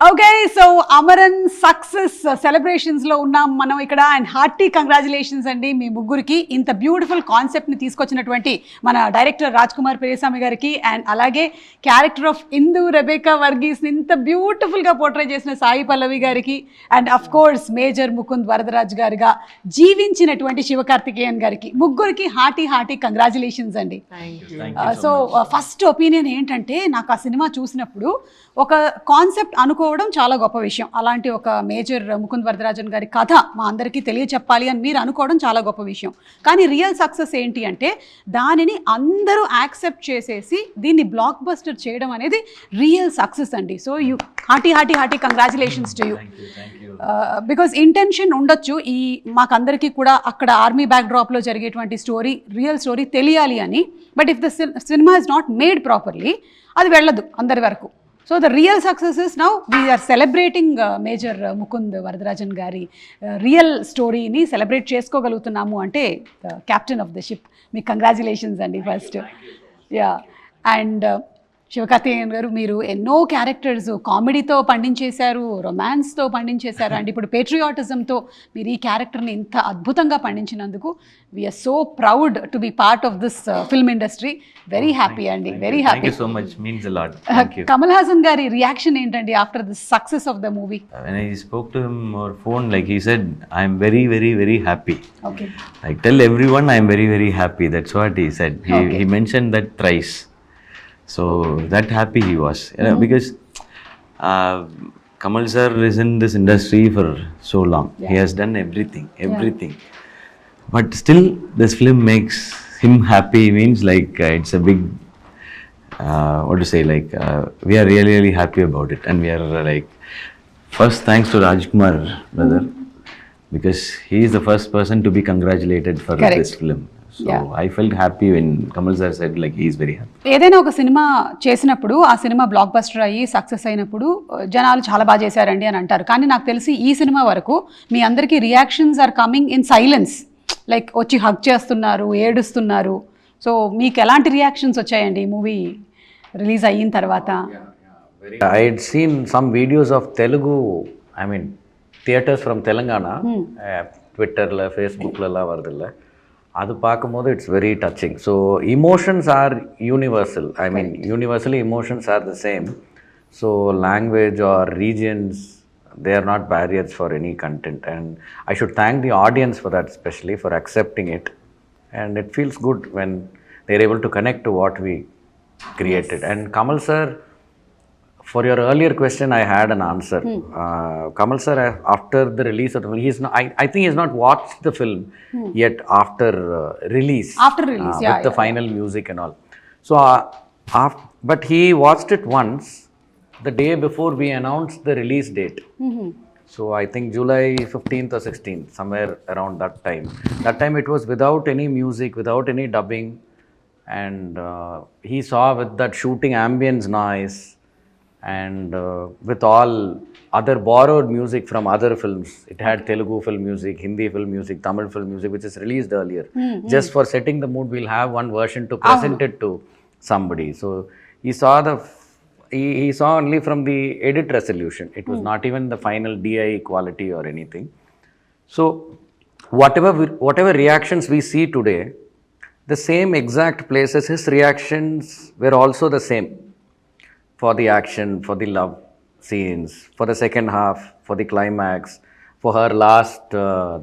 Okay, so Amaran success celebrations లో ఉన్నాం మనం ఇక్కడ. అండ్ హార్టీ కంగ్రాచులేషన్స్ అండి మీ ముగ్గురికి. ఇంత బ్యూటిఫుల్ కాన్సెప్ట్ ని తీసుకొచ్చినటువంటి మన డైరెక్టర్ రాజ్కుమార్ పెరియసామి గారికి, అండ్ అలాగే character of Indu Rebecca Varghese ని ఇంత బ్యూటిఫుల్ గా పోర్ట్రే చేసిన సాయి పల్లవి గారికి, and of course major Mukund Varadaraj గారిగా జీవించినటువంటి శివకార్తికేయన్ గారికి, ముగ్గురికి హార్టీ కంగ్రాచులేషన్స్ అండి. సో ఫస్ట్ ఒపీనియన్ ఏంటంటే, నాకు ఆ సినిమా చూసినప్పుడు ఒక కాన్సెప్ట్ అనుకోవడం చాలా గొప్ప విషయం. అలాంటి ఒక మేజర్ ముకుంద్ వరదరాజన్ గారి కథ మా అందరికీ తెలియచెప్పాలి అని మీరు అనుకోవడం చాలా గొప్ప విషయం. కానీ రియల్ సక్సెస్ ఏంటి అంటే, దానిని అందరూ యాక్సెప్ట్ చేసేసి దీన్ని బ్లాక్ బస్టర్ చేయడం అనేది రియల్ సక్సెస్ అండి. So you hearty congratulations to you. Because intention ఉండొచ్చు ఈ మాకందరికీ కూడా అక్కడ ఆర్మీ బ్యాక్ డ్రాప్లో జరిగేటువంటి స్టోరీ, రియల్ స్టోరీ తెలియాలి అని. But if the cinema is not made properly అది వెళ్ళదు అందరి వరకు. So the real success is now we're celebrating major Mukund Varadarajan గారి రియల్ స్టోరీని సెలబ్రేట్ చేసుకోగలుగుతున్నాము అంటే క్యాప్టెన్ ఆఫ్ ద షిప్. మీకు కంగ్రాచులేషన్స్ అండి ఫస్ట్. యా. అండ్ శివకార్తికేయన్ గారు, మీరు ఎన్నో క్యారెక్టర్స్ కామెడీతో పండించేశారు, రొమాన్స్తో పండించేశారు, అండ్ ఇప్పుడు పేట్రియాటిజంతో మీరు ఈ క్యారెక్టర్ని ఇంత అద్భుతంగా పండించినందుకు we're so proud to be part of this film industry. Very happy అండి, వెరీ హ్యాపీ. కమల్ హాసన్ గారి రియాక్షన్ ఏంటండి after the success of the movie? When I spoke to him over phone, like he said, I am very, very, very happy. Okay. Like tell everyone I am very, very happy. That's what he said. He mentioned that thrice. So that happy he was, because Kamal sir is in this industry for so long. He has done everything. But still this film makes him happy. Means like it's a big what to say, like we are really, really happy about it. And we are like, first thanks to Rajkumar brother, because he is the first person to be congratulated for this film. So I felt happy when Kamal sir said like he is very happy. ఏదైనా ఒక cinema చేసినప్పుడు ఆ cinema block buster అయ్యి success అయినప్పుడు జనాలు చాలా బాగా చేశారండి అని అంటారు. కానీ నాకు తెలిసి ఈ సినిమా వరకు మీ అందరికీ reactions are coming in silence. Like వచ్చి హగ్ చేస్తున్నారు, ఏడుస్తున్నారు. సో మీకు ఎలాంటి రియాక్షన్స్ వచ్చాయండి ఈ మూవీ రిలీజ్ అయిన తర్వాత? I had seen some videos of Telugu, I mean theaters from Telangana, Twitterல Facebookல வருதுல்ல, அது பார்க்கும்போது it's very touching. So emotions are universal. I mean universally emotions are the same. So language are regions, they are not barriers for any content, and I should thank the audience for that, especially for accepting it. And it feels good when they're able to connect to what we created. And Kamal sir, for your earlier question, I had an answer. Kamal sir, after the release of the film, I think he's not watched the film yet after release. After release, with the final music and all. So, but he watched it once the day before we announced the release date. So I think July 15th or 16th, somewhere around that time. That time it was without any music, without any dubbing, and he saw with that shooting ambience noise, and with all other borrowed music from other films. It had Telugu film music, Hindi film music, Tamil film music, which is released earlier. Just for setting the mood, we'll have one version to present it to somebody. So he saw he saw only from the edit resolution. It was not even the final DI quality or anything. So whatever reactions we see today, the same exact places, his reactions were also the same. For the action, for the love scenes, for the second half, for the climax, for her last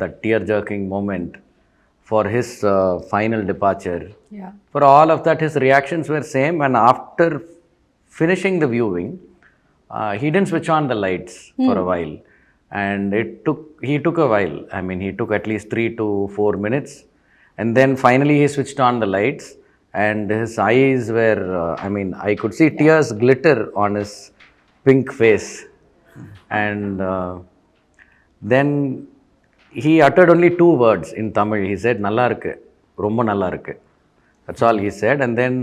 that tear-jerking moment, for his final departure. For all of that, his reactions were same. And after finishing the viewing, he didn't switch on the lights for a while, and he took a while. I mean, he took at least 3 to 4 minutes, and then finally he switched on the lights. And his eyes were, I mean, I could see tears glitter on his pink face. And then he uttered only 2 words in Tamil. He said, "Nalla irukku, romba nalla irukku." That's all he said. And then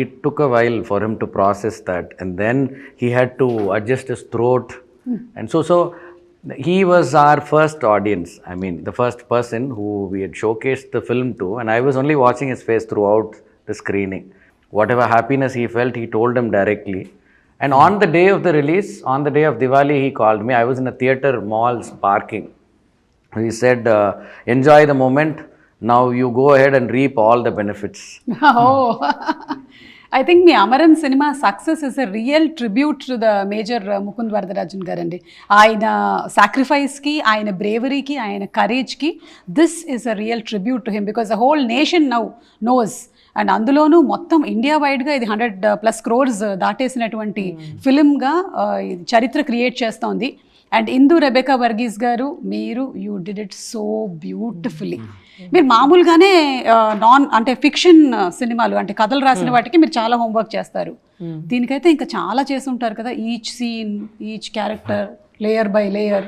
it took a while for him to process that. And then he had to adjust his throat. And so he was our first audience. I mean, the first person who we had showcased the film to, and I was only watching his face throughout the screening. Whatever happiness he felt, he told him directly. And on the day of the release, on the day of Diwali, he called me. I was in a theater mall's parking. He said, enjoy the moment. Now you go ahead and reap all the benefits. Oh, I think మీ అమరన్ సినిమా success is a real tribute to the major Mukund Varadarajan గారు అండి. ఆయన సాక్రిఫైస్కి, ఆయన బ్రేవరీకి, ఆయన కరేజ్కి this is a real tribute to him because the whole nation now knows. And అందులోనూ మొత్తం ఇండియా వైడ్గా ఇది 100+ crores దాటేసినటువంటి ఫిలింగా చరిత్ర క్రియేట్ చేస్తోంది. అండ్ ఇందు రెబెకా వర్గీస్ గారు, మీరు you did it so beautifully. మీరు మామూలుగానే అంటే ఫిక్షన్ సినిమాలు అంటే కథలు రాసిన వాటికి మీరు చాలా హోంవర్క్ చేస్తారు. దీనికైతే ఇంకా చాలా చేసి ఉంటారు కదా, each scene, each character, layer by layer.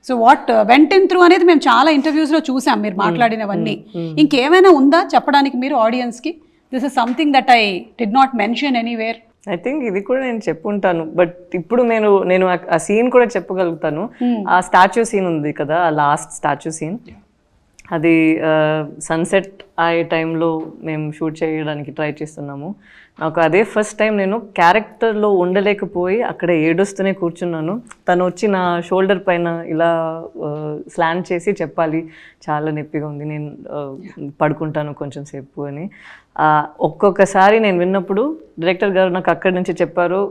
So what went in through అనేది మేము చాలా ఇంటర్వ్యూస్లో చూసాం మీరు మాట్లాడినవన్నీ. ఇంకేమైనా ఉందా చెప్పడానికి మీరు ఆడియన్స్కి? This is something that I did not mention anywhere. I think ఇది కూడా నేను చెప్పుంటాను, బట్ ఇప్పుడు నేను ఆ సీన్ కూడా చెప్పగలుగుతాను. ఆ స్టాచ్యూ సీన్ ఉంది కదా, ఆ లాస్ట్ స్టాచ్యూ సీన్, అది సన్సెట్ అయ్యే టైంలో మేము షూట్ చేయడానికి ట్రై చేస్తున్నాము. నాకు అదే ఫస్ట్ టైం నేను క్యారెక్టర్లో ఉండలేకపోయి అక్కడ ఏడుస్తూనే కూర్చున్నాను. తను వచ్చి నా షోల్డర్ పైన ఇలా స్లాండ్ చేసి చెప్పాలి, చాలా నొప్పిగా ఉంది, నేను పడుకుంటాను కొంచెం సేపు అని. ఒక్కొక్కసారి నేను విన్నప్పుడు డైరెక్టర్ గారు నాకు అక్కడి నుంచి చెప్పారు,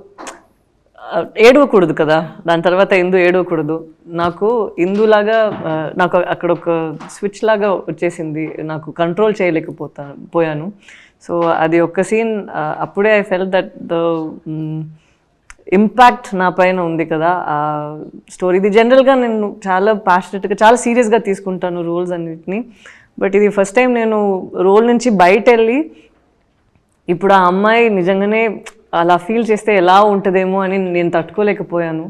ఏడవకూడదు కదా, దాని తర్వాత ఇందు ఏడవకూడదు. నాకు ఇందులాగా నాకు అక్కడ ఒక స్విచ్ లాగా వచ్చేసింది, నాకు కంట్రోల్ పోయాను. సో అది ఒక సీన్, అప్పుడే I full that the impact నా పైన ఉంది కదా ఆ స్టోరీ. ఇది జనరల్గా నేను చాలా ప్యాషనెట్గా, చాలా సీరియస్గా తీసుకుంటాను రోల్స్ అన్నిటిని. బట్ ఇది ఫస్ట్ టైం నేను రోల్ నుంచి బయట వెళ్ళి ఇప్పుడు ఆ అమ్మాయి నిజంగానే అలా ఫీల్ చేస్తే ఎలా ఉంటుందేమో అని నేను తట్టుకోలేకపోయాను.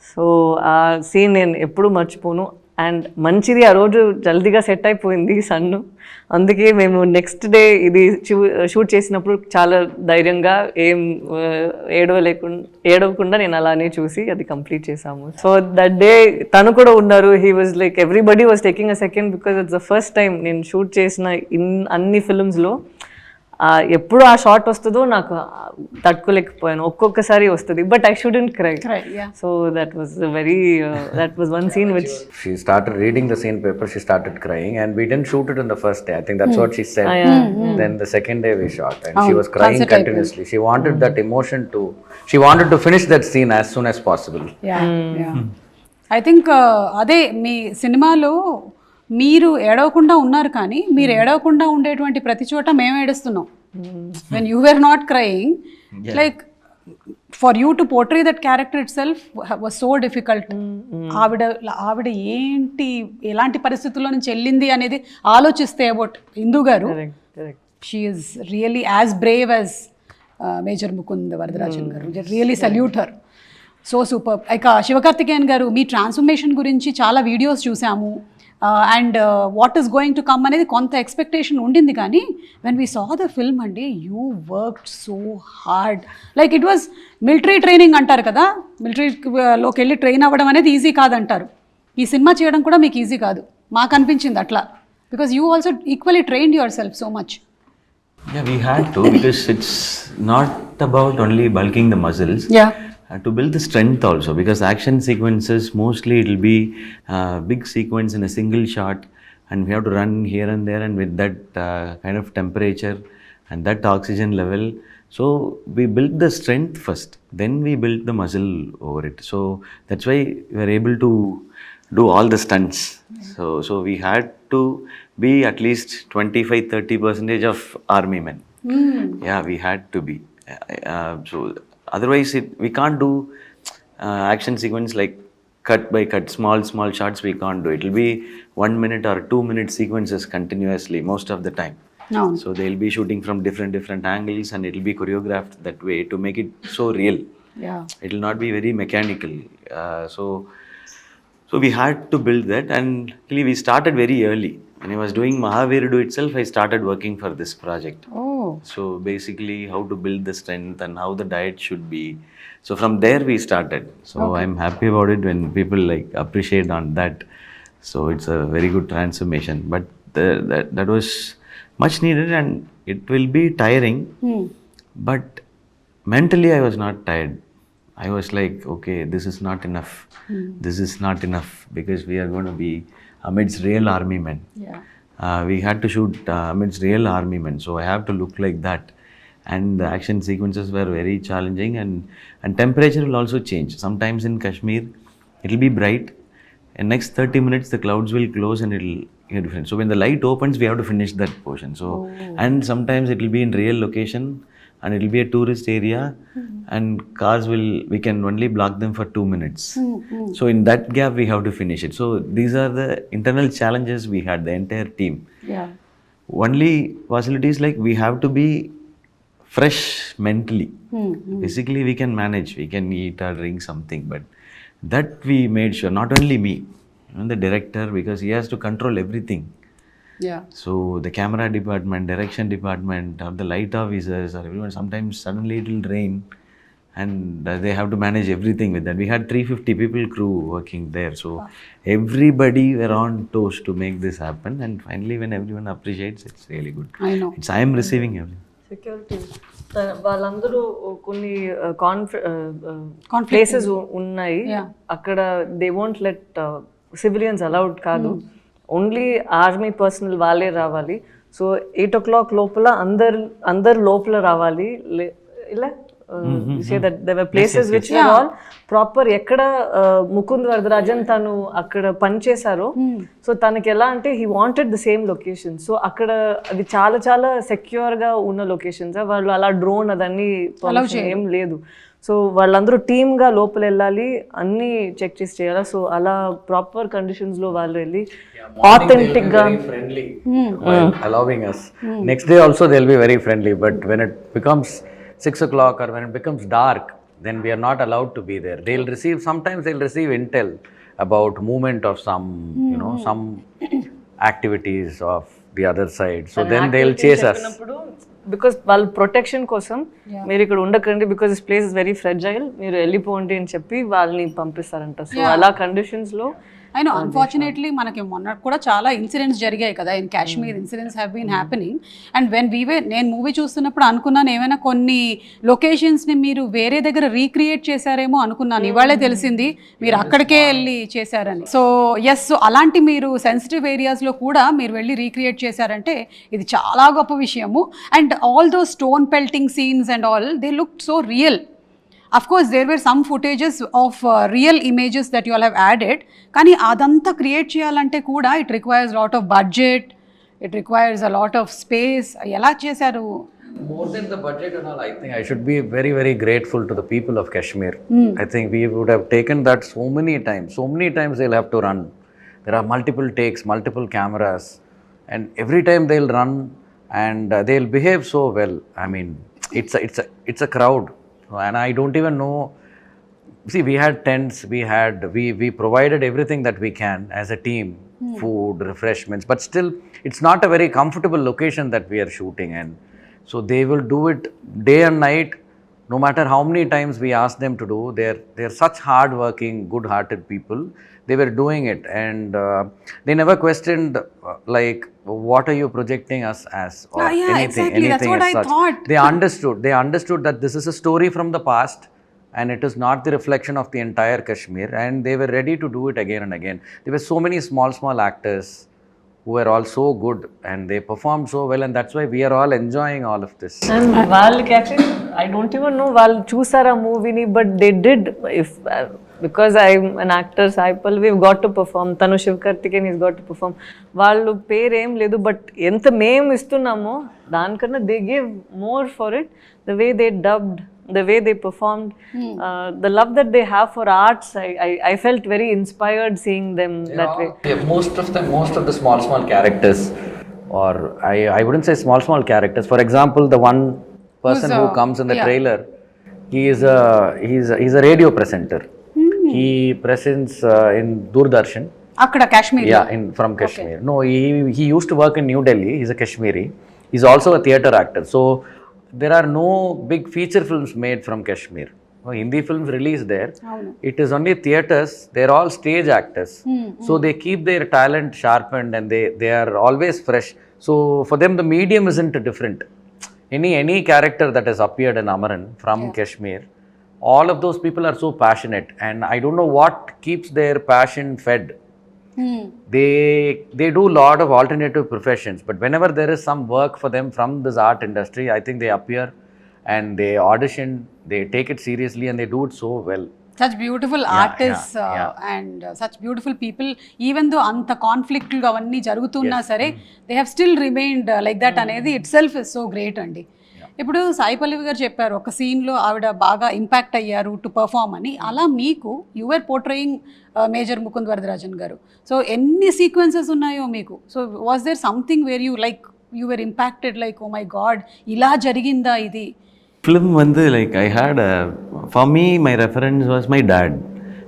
సో ఆ సీన్ నేను ఎప్పుడూ మర్చిపోను. అండ్ మంచిది, ఆ రోజు జల్దీగా సెట్ అయిపోయింది సన్ను. అందుకే మేము నెక్స్ట్ డే ఇది షూట్ చేసినప్పుడు చాలా ధైర్యంగా ఏం ఏడవకుండా నేను అలానే చూసి అది కంప్లీట్ చేసాము. సో దట్ డే తను కూడా ఉన్నారు. He was like everybody was taking a second because it's the first time నేను షూట్ చేసిన అన్ని ఫిల్మ్స్లో ఎప్పుడు ఆ షార్ట్ వస్తుందో నాకు తట్టుకోలేకపోయాను. ఒక్కొక్కసారి వస్తుంది, but I shouldn't cry. So that was one scene which she started reading the scene paper, she started crying, and we didn't shoot it on the first day. I think that's what she said. Then the second day we shot, and she was crying continuously. She wanted that emotion she wanted to finish that scene as soon as possible. I think అదే మీ సినిమాలో మీరు ఏడవకుండా ఉన్నారు, కానీ మీరు ఏడవకుండా ఉండేటువంటి ప్రతి చోట మేము ఏడుస్తున్నాం. When you were not crying, like for you to portray that character itself was so difficult. ఆవిడ ఏంటి, ఎలాంటి పరిస్థితుల్లో నుంచి వెళ్ళింది అనేది ఆలోచిస్తే అబౌట్ ఇందు గారు, she is really as brave as major Mukund Varadarajan గారు. Really salute her, so super. ఇక శివకార్తికేయన్ గారు, మీ ట్రాన్స్ఫర్మేషన్ గురించి చాలా వీడియోస్ చూసాము. And what is going to come అనేది కొంత ఎక్స్పెక్టేషన్ ఉండింది, కానీ when we saw the film అండి, you worked so hard. Like it was military training అంటారు కదా, మిలిటరీలోకి వెళ్ళి ట్రైన్ అవ్వడం అనేది ఈజీ కాదంటారు. ఈ సినిమా చేయడం కూడా మీకు ఈజీ కాదు, మాకు అనిపించింది అట్లా, because you also equally trained your self so much. Yeah, we had to, because it's not about only bulking the muscles. Yeah. To build the strength also, because action sequences mostly it will be big sequence in a single shot, and we have to run here and there, and with that kind of temperature and that oxygen level. So we built the strength first, then we built the muscle over it. So that's why we were able to do all the stunts. So we had to be at least 25-30% of army men. Yeah, we had to be. So otherwise we can't do action sequence like cut by cut, small shots. We can't do it. It'll be 1 minute or 2 minute sequences continuously most of the time. No. So they'll be shooting from different angles, and it'll be choreographed that way to make it so real. Yeah, It'll not be very mechanical. So we had to build that, and actually we started very early. When I was doing Mahavirudu itself, I started working for this project. oh, So basically how to build the strength and how the diet should be. So from there we started. So I'm happy about it when people like appreciate on that. So it's a very good transformation. But that was much needed, and it will be tiring. But mentally I was not tired. I was like, okay, this is not enough. This is not enough because we are going to be amidst real army men. Yeah. We had to shoot amidst real army men, so I have to look like that. And the action sequences were very challenging, and temperature will also change. Sometimes in Kashmir, it will be bright. In next 30 minutes, the clouds will close and it will get different. So when the light opens, we have to finish that portion. So and sometimes it will be in real location, and it will be a tourist area, and we can only block them for 2 minutes. So in that gap, we have to finish it. So these are the internal challenges we had, the entire team. Yeah. Only facilities like we have to be fresh mentally. Physically, we can manage, we can eat or drink something, but that we made sure, not only me, even the director, because he has to control everything. Yeah. So the camera department, direction department, or the light officers, or everyone, sometimes suddenly it will rain, and they have to manage everything with that. We had 350 people crew working there, so everybody were on toes to make this happen, and finally when everyone appreciates, it's really good. I know. I am receiving everything. Security వాళ్ళందరూ కొన్ని places ఉన్నాయి అక్కడ they won't let civilians allowed కాదు, only army personal వాళ్ళే రావాలి. So 8 o'clock లోపల అందరు లోపల రావాలి. ఇలా say that there were places which were all proper. ఎక్కడ ముకుంద్ వరదరాజన్ తను అక్కడ పనిచేశారో, సో తనకి ఎలా అంటే he wanted the same location. So అక్కడ అది చాలా చాలా సెక్యూర్ గా ఉన్న లొకేషన్స్. వాళ్ళు అలా డ్రోన్ అదన్నీ ఏం లేదు. సో వాళ్ళందరూ టీమ్ గా లోపల వెళ్ళాలి, అన్ని చెక్ చేసి చేయాలి. సో అలా ప్రాపర్ కండిషన్స్ లో వాళ్ళు వెళ్ళి ఆథెంటిక్ గా friendly while allowing us. Next day also they'll be very friendly, but when it becomes 6 o'clock or when it becomes dark, then we are not allowed to be there. Sometimes they'll receive intel about movement of some, some activities of the other side. So then they'll chase us. Because వాళ్ళ protection కోసం మీరు ఇక్కడ ఉండకండి, because this place is very fragile, మీరు వెళ్ళిపోండి అని చెప్పి వాళ్ళని పంపిస్తారంట. సో అలా కండిషన్స్ లో I know, unfortunately, మనకి మొన్న కూడా చాలా ఇన్సిడెంట్స్ జరిగాయి కదా, in Kashmir incidents have been happening. And when నేను మూవీ చూస్తున్నప్పుడు అనుకున్నాను ఏమైనా కొన్ని లొకేషన్స్ని మీరు వేరే దగ్గర రీక్రియేట్ చేశారేమో అనుకున్నాను. ఇవాళే తెలిసింది మీరు అక్కడికే వెళ్ళి చేశారని. సో ఎస్, సో అలాంటి మీరు సెన్సిటివ్ ఏరియాస్లో కూడా మీరు వెళ్ళి రీక్రియేట్ చేశారంటే ఇది చాలా గొప్ప విషయము. And all though stone pelting scenes and all, they look so real. Of course, there were some footages of real images that you all have added. Kani adanta create cheyalante kuda it requires a lot of budget, it requires a lot of space. Ela chesaru? More than the budget and all, I think I should be very, very grateful to the people of Kashmir. I think we would have taken that so many times they'll have to run. There are multiple takes, multiple cameras, and every time they'll run and they'll behave so well. I mean, it's a crowd. And I don't even know. See, we had tents, we provided everything that we can as a team, food, refreshments, but still it's not a very comfortable location that we are shooting in. So they will do it day and night, no matter how many times we ask them to do. They're such hard-working, good-hearted people. They were doing it, and they never questioned like, what are you projecting us as, or anything, exactly. That's what I thought. They understood that this is a story from the past, and it is not the reflection of the entire Kashmir, and they were ready to do it again and again. There were so many small actors who were all so good, and they performed so well, and that's why we are all enjoying all of this. And వాళ్ళకి actually I don't even know వాళ్ళు చూసారా మూవీని, but they did. Because I'm an actor, Sai Pallavi, we've got to perform. Tanu Sivakarthikeyan, he's got to perform. వాళ్ళు పేరేం లేదు, but ఎంత మేము ఇస్తున్నామో దానికన్నా they gave more for it. The way they dubbed, the way they performed, the love that they have for arts, I felt very inspired seeing them that way. Yeah, most of the small characters, or I wouldn't say small characters. For example, the one person who comes in the trailer, he's a radio presenter. He presents in Doordarshan. Akkada Kashmir. Yeah, from Kashmir. Okay. No, he used to work in New Delhi. He's a Kashmiri. He's also a theatre actor. So there are no big feature films made from Kashmir. No Hindi films released there. It is only theatres. They're all stage actors. So they keep their talent sharpened, and they are always fresh. So for them, the medium isn't different. any character that has appeared in Amaran from Kashmir, all of those people are so passionate, and I don't know what keeps their passion fed. They do a lot of alternative professions, but whenever there is some work for them from this art industry, I think they appear and they audition, they take it seriously, and they do it so well. Such beautiful artists and such beautiful people, even though anta conflict lu avanni jarugutunna sare, they have still remained like that అనేది itself is so great అండి. ఇప్పుడు సాయి పల్లవి గారు చెప్పారు ఒక సీన్లో ఆవిడ బాగా impact అయ్యారు టు పర్ఫామ్ అని. అలా మీకు your portraying major Mukund Varadarajan గారు. సో ఎన్ని సీక్వెన్సెస్ ఉన్నాయో మీకు. So was there something where you like you were impacted like oh my God ఇలా జరిగిందా ఇది? Film வந்து like I had for me my reference was my dad.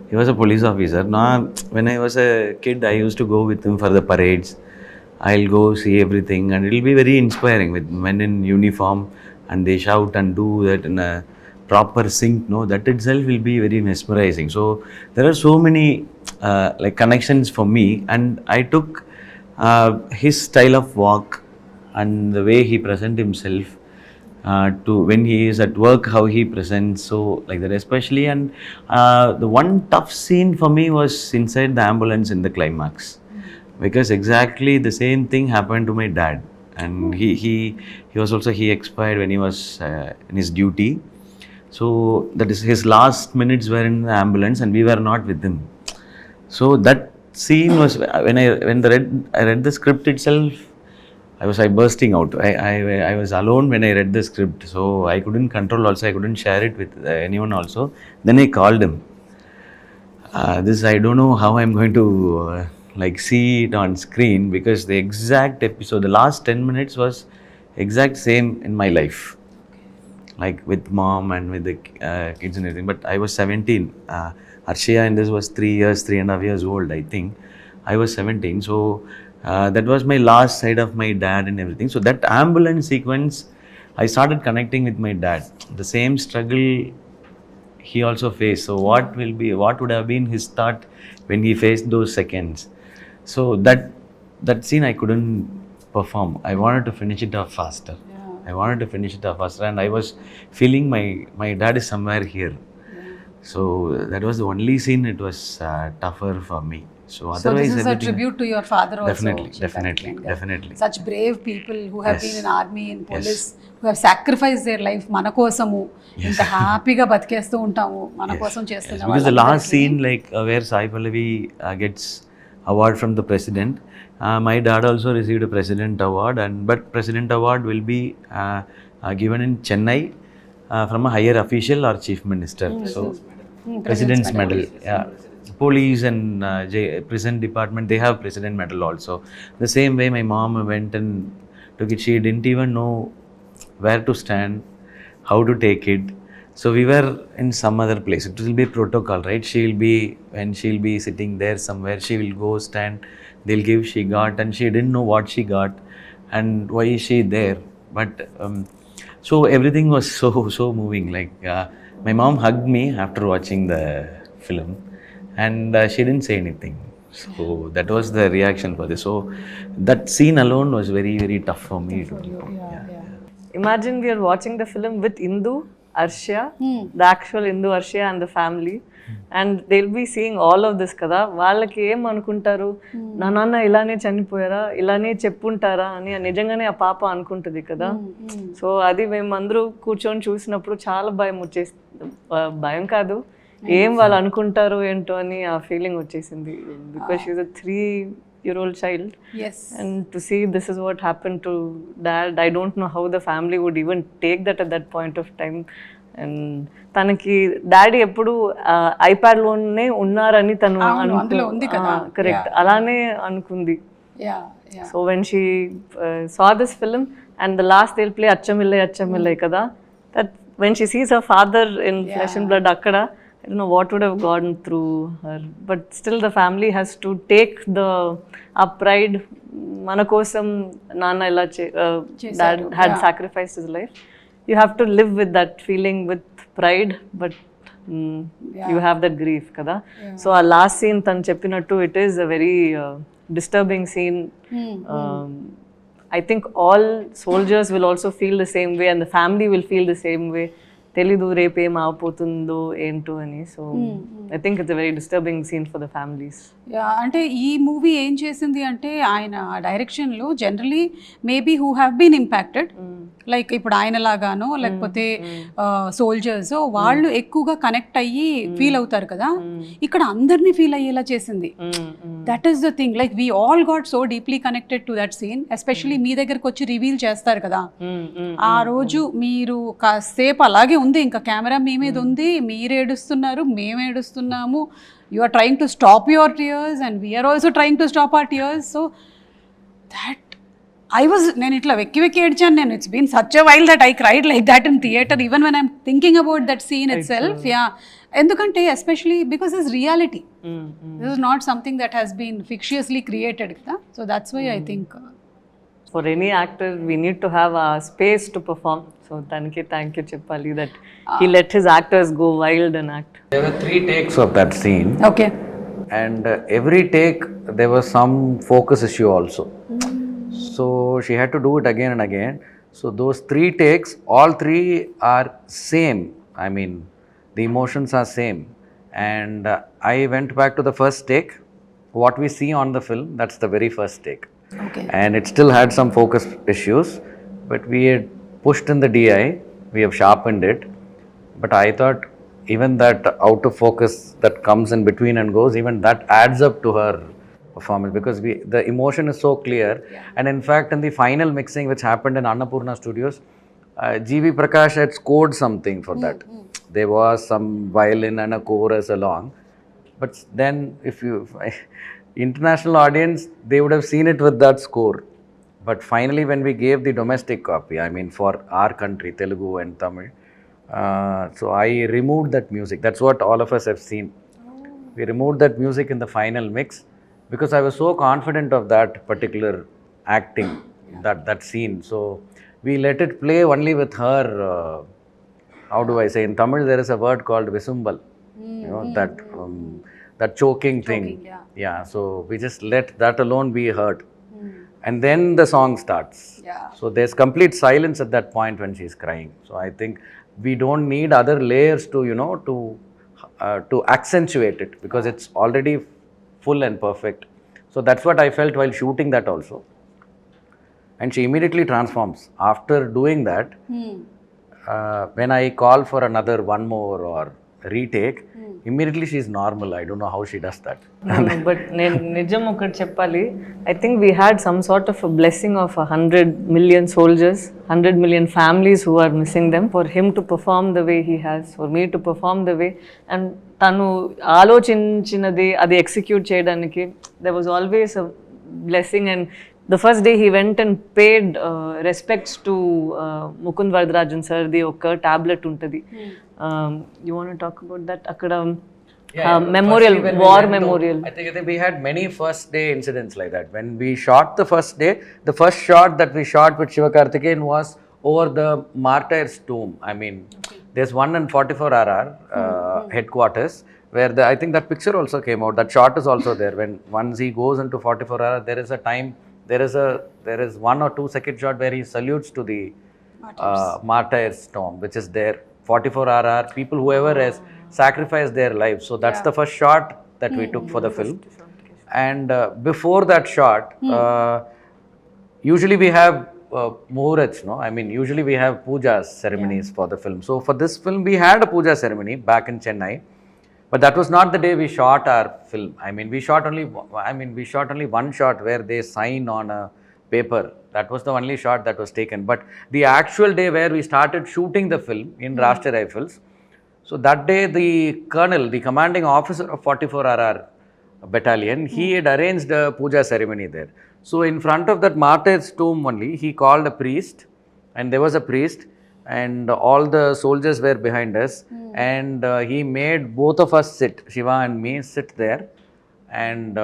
He was a police officer. Now when I was a kid I used to go with him for the parades. I'll go see everything and it'll be very inspiring with men in uniform and they shout and do that in a proper sync. No, that itself will be very mesmerizing. So there are so many like connections for me, and I took his style of walk and the way he present himself to when he is at work, how he presents, so like that especially. And the one tough scene for me was inside the ambulance in the climax, because exactly the same thing happened to my dad, and he was also, he expired when he was in his duty. So that is his last minutes were in the ambulance and we were not with him. So that scene was when I read the script itself, I was bursting out. I was alone when I read the script, so I couldn't control also. I couldn't share it with anyone also. Then I called him. This I don't know how I'm going to like see it on screen, because the exact episode, the last 10 minutes was exact same in my life, like with mom and with the kids and everything. But I was 17. Arshia in this was 3.5 years old, I think. I was 17, so that was my last sight of my dad and everything. So that ambulance sequence, I started connecting with my dad. The same struggle he also faced. So what would have been his thought when he faced those seconds? So that scene I couldn't perform. I wanted to finish it off faster. And I was feeling my dad is somewhere here. So that was the only scene it was tougher for me. So this is a tribute to your father also. Definitely. Such brave people who have been in army, in police, who have sacrificed their life మన కోసము. ఇంత హ్యాపీగా బతికేస్తూ ఉంటాము మన కోసం చేస్తున్న. Because the last scene like where Sai Pallavi gets award from the president, my dad also received a president award, but president award will be given in Chennai from a higher official or chief minister. So president's medal. Police and prison department, they have president medal also. The same way my mom went and took it. She didn't even know where to stand, how to take it. So we were in some other place. It will be protocol, right? When she'll be sitting there somewhere, she will go stand, they'll give she got, and she didn't know what she got and why is she there. But so everything was so moving. Like my mom hugged me after watching the film, and she didn't say anything. So that was the reaction for this. So that scene alone was very, very tough for me. Imagine we are watching the film with Indu, Arshia, the actual Indu, Arshia and the family, and they'll be seeing all of this కదా. వాళ్ళకి ఏం అనుకుంటారు, నా నాన్న ఇలానే చనిపోయారా, ఇలానే చెప్పుంటారా అని నిజంగానే ఆ పాప అనుకుంటుంది కదా. సో అది మేమందరూ కూర్చొని చూసినప్పుడు చాలా భయం వచ్చేసింది. భయం కాదు, ఏం వాళ్ళు అనుకుంటారు ఏంటో అని ఆ ఫీలింగ్ వచ్చేసింది. Because she is a 3-year-old child. Yes. And to see this is what happened to dad, I don't know how the family would even take that at that point of time. And తనకి daddy ఎప్పుడు ఐప్యాడ్లోనే ఉన్నారని తను correct అలానే అనుకుంది. So when she saw this film and the last they'll play అచ్చమిల్లై కదా, that when she sees her father in flesh and blood akkada, I don't know what would have gone through her, but still the family has to take the pride. Mana kosam nana ila dad had sacrificed his life. You have to live with that feeling with pride, but you have that grief kada. So our last scene tan cheppinattu, it is a very disturbing scene. I think all soldiers will also feel the same way, and the family will feel the same way. తెలీదు రేపు ఏం అవబోతుందో ఏంటో అని. So I think it's a very disturbing scene for the families. అంటే ఈ movie ఏం చేసింది అంటే ఆయన డైరెక్షన్లో generally maybe who have been impacted like ఇప్పుడు ఆయన లాగానో లేకపోతే సోల్జర్స్ వాళ్ళు ఎక్కువగా కనెక్ట్ అయ్యి ఫీల్ అవుతారు కదా, ఇక్కడ అందరినీ ఫీల్ అయ్యేలా చేసింది. That is the thing, like we all got so deeply connected to that scene. Especially మీ దగ్గరకు వచ్చి రివీల్ చేస్తారు కదా, ఆ రోజు మీరు కాసేపు అలాగే ఉంది, ఇంకా కెమెరా మీ మీద ఉంది, మీరు ఏడుస్తున్నారు, మేము ఏడుస్తున్నాము. You are trying to stop your tears and we're also trying to stop our tears. So that నేను ఇట్లా వెక్కి ఏడ్చాను నేను. It's been such a while that I cried like that in theatre even when I'm thinking about that scene itself. Yeah, ఎందుకంటే especially because it's reality, this is not something that has been fictitiously created కదా. So that's why I think for any actor we need to have a space to perform. So daniki thank you cheppali that he let his actors go wild and act. There were 3 takes of that scene. Okay. And every take there was some focus issue also. So she had to do it again and again. So those 3 takes, all 3 are same. I mean, the emotions are same. And I went back to the first take. What we see on the film, that's the very first take. Okay. And it still had some focus issues, but we had pushed in the DI, we have sharpened it. But I thought even that out of focus that comes in between and goes, even that adds up to her performance, because the emotion is so clear. Yeah. And in fact, in the final mixing which happened in Annapurna Studios, G.V. Prakash had scored something for that. There was some violin and a chorus along. But then if international audience, they would have seen it with that score. But finally when we gave the domestic copy, I mean for our country, Telugu and Tamil, so I removed that music. That's what all of us have seen. We removed that music in the final mix because I was so confident of that particular acting, that scene. So we let it play only with her, how do I say, in Tamil there is a word called visumbal, you know, that choking thing. Yeah, so we just let that alone be heard. And then the song starts. Yeah. So there's complete silence at that point when she's crying. So I think we don't need other layers to, you know, to accentuate it, because it's already full and perfect. So that's what I felt while shooting that also. And she immediately transforms. After doing that, when I call for another one more or retake, immediately she is normal. I don't know how she does that. No, but nijam okati cheppali, I think we had some sort of a blessing of 100 million soldiers, 100 million families who are missing them, for him to perform the way he has, for me to perform the way, and tanu ఆలోచించినది అది execute చేయడానికి there was always a blessing. And the first day he went and paid respects to Mukund Varadarajan sir, di oka tablet untadi. You want to talk about that? Akkada memorial, war memorial. I think we had many first day incidents like that. When we shot the first day, the first shot that we shot with Sivakarthikeyan was over the martyrs' tomb. I mean, there's one in 44RR headquarters where I think that picture also came out. That shot is also there. When once he goes into 44RR, there is a time, there is 1 or 2 second shot where he salutes to the martyrs' tomb, which is there. 44RR, people whoever has sacrificed their lives. So that's the first shot that we took for the film. And before that shot, usually we have muhurats, no? I mean, usually we have puja ceremonies for the film. So for this film, we had a puja ceremony back in Chennai, but that was not the day we shot our film. I mean, we shot only one shot where they sign on a paper. That was the only shot that was taken. But the actual day where we started shooting the film in Rashtriya Rifles, so that day the colonel, the commanding officer of 44RR battalion, he had arranged a puja ceremony there. So in front of that martyr's tomb only, he called a priest, and there was a priest, and all the soldiers were behind us, and he made both of us sit, Shiva and me, sit there, and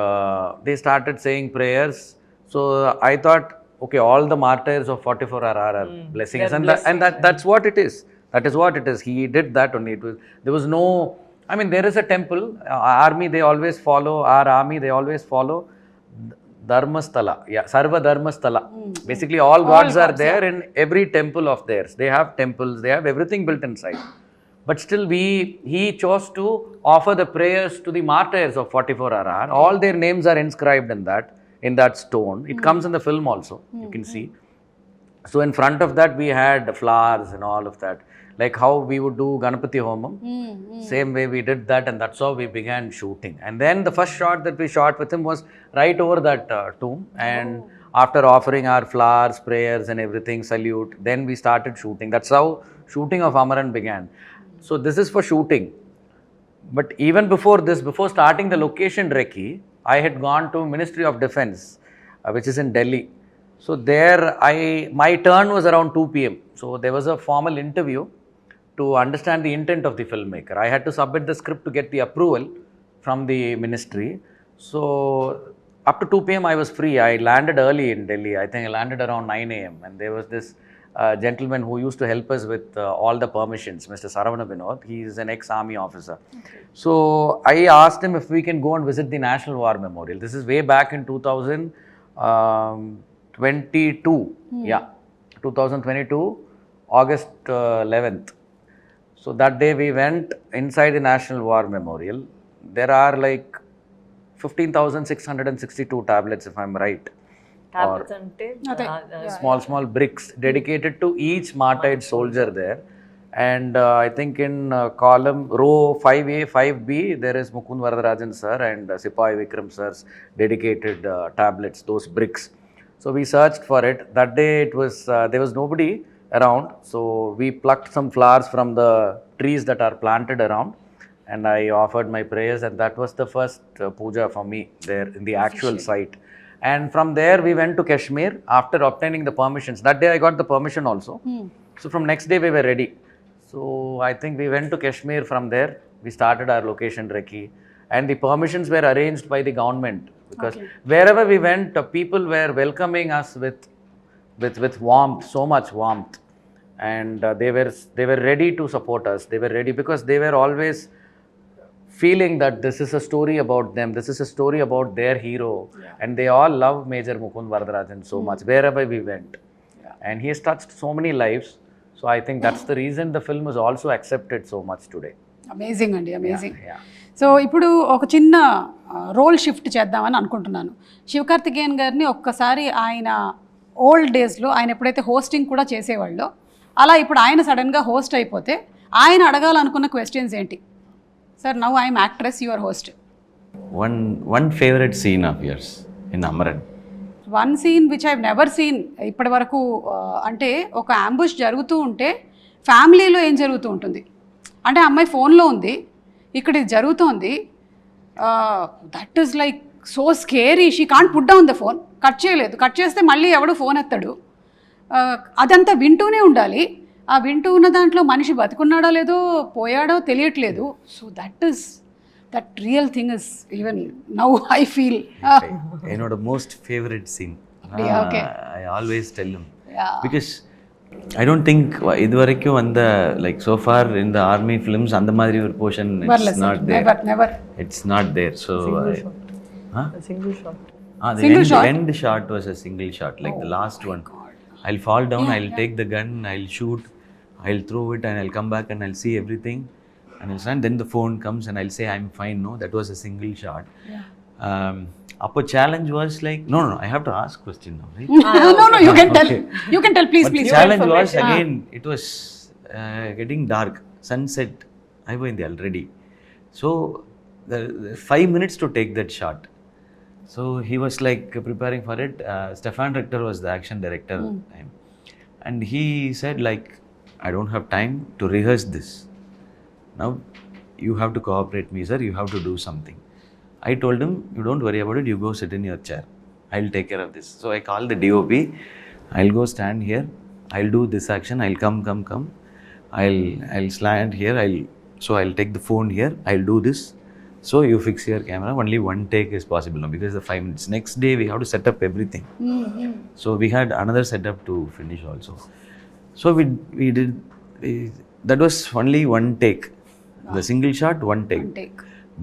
they started saying prayers. So I thought, okay, all the martyrs of 44RR are blessing us, and that's what it is. That is what it is. He did that only. There was no, I mean, there is a temple, army they always follow, our army they always follow. Dharmasthala, yeah, Sarva Dharmasthala. Basically, all gods are there in every temple of theirs. They have temples, they have everything built inside. But still, he chose to offer the prayers to the martyrs of 44 RR. All their names are inscribed in that stone. It comes in the film also, you can see. So in front of that, we had flowers and all of that. Like how we would do Ganapati Homam. Same way we did that, and that's how we began shooting. And then the first shot that we shot with him was right over that tomb. And after offering our flowers, prayers and everything, salute, then we started shooting. That's how shooting of Amaran began. So this is for shooting. But even before this, before starting the location recce, I had gone to Ministry of Defence, which is in Delhi. So there my turn was around 2 p.m. So there was a formal interview to understand the intent of the filmmaker. I had to submit the script to get the approval from the ministry. So up to 2 p.m. I was free. I landed early in Delhi. I think I landed around 9 a.m. And there was this gentleman who used to help us with all the permissions, Mr. Saravana Vinod. He is an ex-army officer. Okay. So I asked him if we can go and visit the National War Memorial. This is way back in 2022. Yeah, 2022, August 11th. So that day we went inside the National War Memorial. There are like 15,662 tablets, if I'm right. Tablets ante small bricks dedicated to each martyred soldier there. And I think in column row 5A, 5B, there is Mukund Varadarajan sir and Sipai Vikram sir's dedicated tablets, those bricks. So we searched for it. That day it was there was nobody around, so we plucked some flowers from the trees that are planted around, and I offered my prayers, and that was the first puja for me there in the actual site. And from there we went to Kashmir after obtaining the permissions. That day I got the permission also. So from next day we were ready. So I think we went to Kashmir. From there we started our location recce, and the permissions were arranged by the government, because wherever we went, people were welcoming us with warmth, so much warmth, and they were ready to support us. They were ready because they were always feeling that this is a story about them, this is a story about their hero, and they all love Major Mukund Varadarajan so much wherever we went. And he has touched so many lives. So I think that's the reason the film is also accepted so much today. Amazing అండి, amazing. So ఇప్పుడు ఒక చిన్న role shift చేద్దామని అనుకుంటున్నాను. శివకార్తికేయన్ గారిని ఒక్కసారి ఆయన old డేస్లో ఆయన ఎప్పుడైతే హోస్టింగ్ కూడా చేసేవాళ్ళో, అలా ఇప్పుడు ఆయన సడన్గా హోస్ట్ అయిపోతే ఆయన అడగాలనుకున్న క్వశ్చన్స్ ఏంటి? Sir, now I'm actress, your host. One favorite scene of yours in Amaran. One scene which I've never seen ఇప్పటి వరకు. అంటే ఒక అంబుష్ జరుగుతూ ఉంటే ఫ్యామిలీలో ఏం జరుగుతూ ఉంటుంది అంటే, అమ్మాయి ఫోన్లో ఉంది, ఇక్కడ ఇది జరుగుతోంది. That is like so scary. She can't put down the phone. Cut చేయలేదు. కట్ చేస్తే మళ్ళీ ఎవడు ఫోన్ ఎత్తాడు. అదంతా వింటూనే ఉండాలి. ఆ వింటూ ఉన్న దాంట్లో మనిషి బతుకున్నాడో లేదో పోయాడో తెలియట్లేదు. So that real thing is, even now I feel. You know, the most favorite scene. Okay. I always tell him. Because I don't think iduvaraiku and like so far in the army films and the madri or portion it's not there. Never. It's not there. So a single shot. The end shot was a single shot, like the last one. I'll fall down, I'll take the gun, I'll shoot, I'll throw it, and I'll come back and I'll see everything. And then the phone comes and I'll say I'm fine. No, that was a single shot. Upper challenge was like, no, I have to ask question now, right? No, you can tell. You can tell, please. The challenge was again, it was getting dark, sunset. I went already. So the 5 minutes to take that shot. So he was like preparing for it. Stefan Rector was the action director, and he said like, I don't have time to rehearse this. Now you have to cooperate me, sir. You have to do something. I told him, you don't worry about it. You go sit in your chair. I'll take care of this. So I called the DOP. I'll go stand here. I'll do this action. I'll come. I'll stand here. I'll take the phone here. I'll do this. So you fix your camera. Only one take is possible now because the 5 minutes. Next day we have to set up everything. So we had another setup to finish also. So we did. That was only one take. The single shot, one take.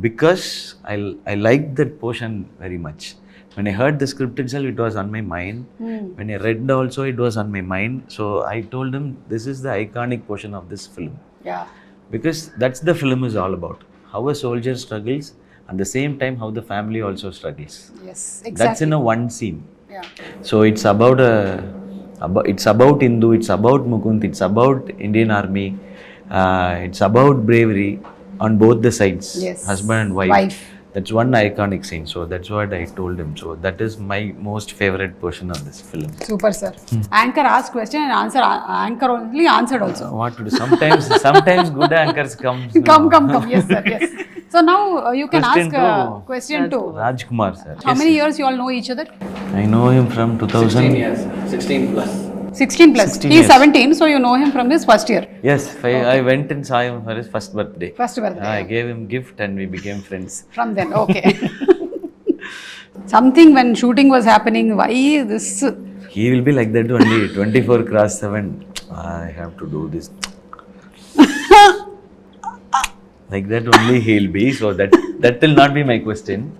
Because I liked that portion very much. When I heard the script itself, it was on my mind. When I read also, it was on my mind. So I told him, this is the iconic portion of this film. Yeah. Because that's the film is all about. How a soldier struggles, at the same time how the family also struggles. Yes, That's exactly. in a one scene. Yeah. So it's about it's about Hindu, it's about Mukund, it's about Indian Army, it's about bravery on both the sides, Yes. husband and wife. Wife. That's one iconic scene. So that's what I told him. So that is my most favorite portion of this film. Super, sir. Anchor asked question and anchor only answered also. What to do? Sometimes good anchors come. Come. Yes, sir. Yes. So now you can Question ask two. question two. Rajkumar sir. How many years you all know each other? I know him from 2000. 16 years, 16 plus. 16 plus. 16 He is years. 17, so you know him from his first year. Yes, I went and saw him for his first birthday. First birthday. I gave him gift and we became friends. From then, okay. Something when shooting was happening, why this? He will be like that only. 24/7. I have to do this. Like that only he'll be. So that will not be my question.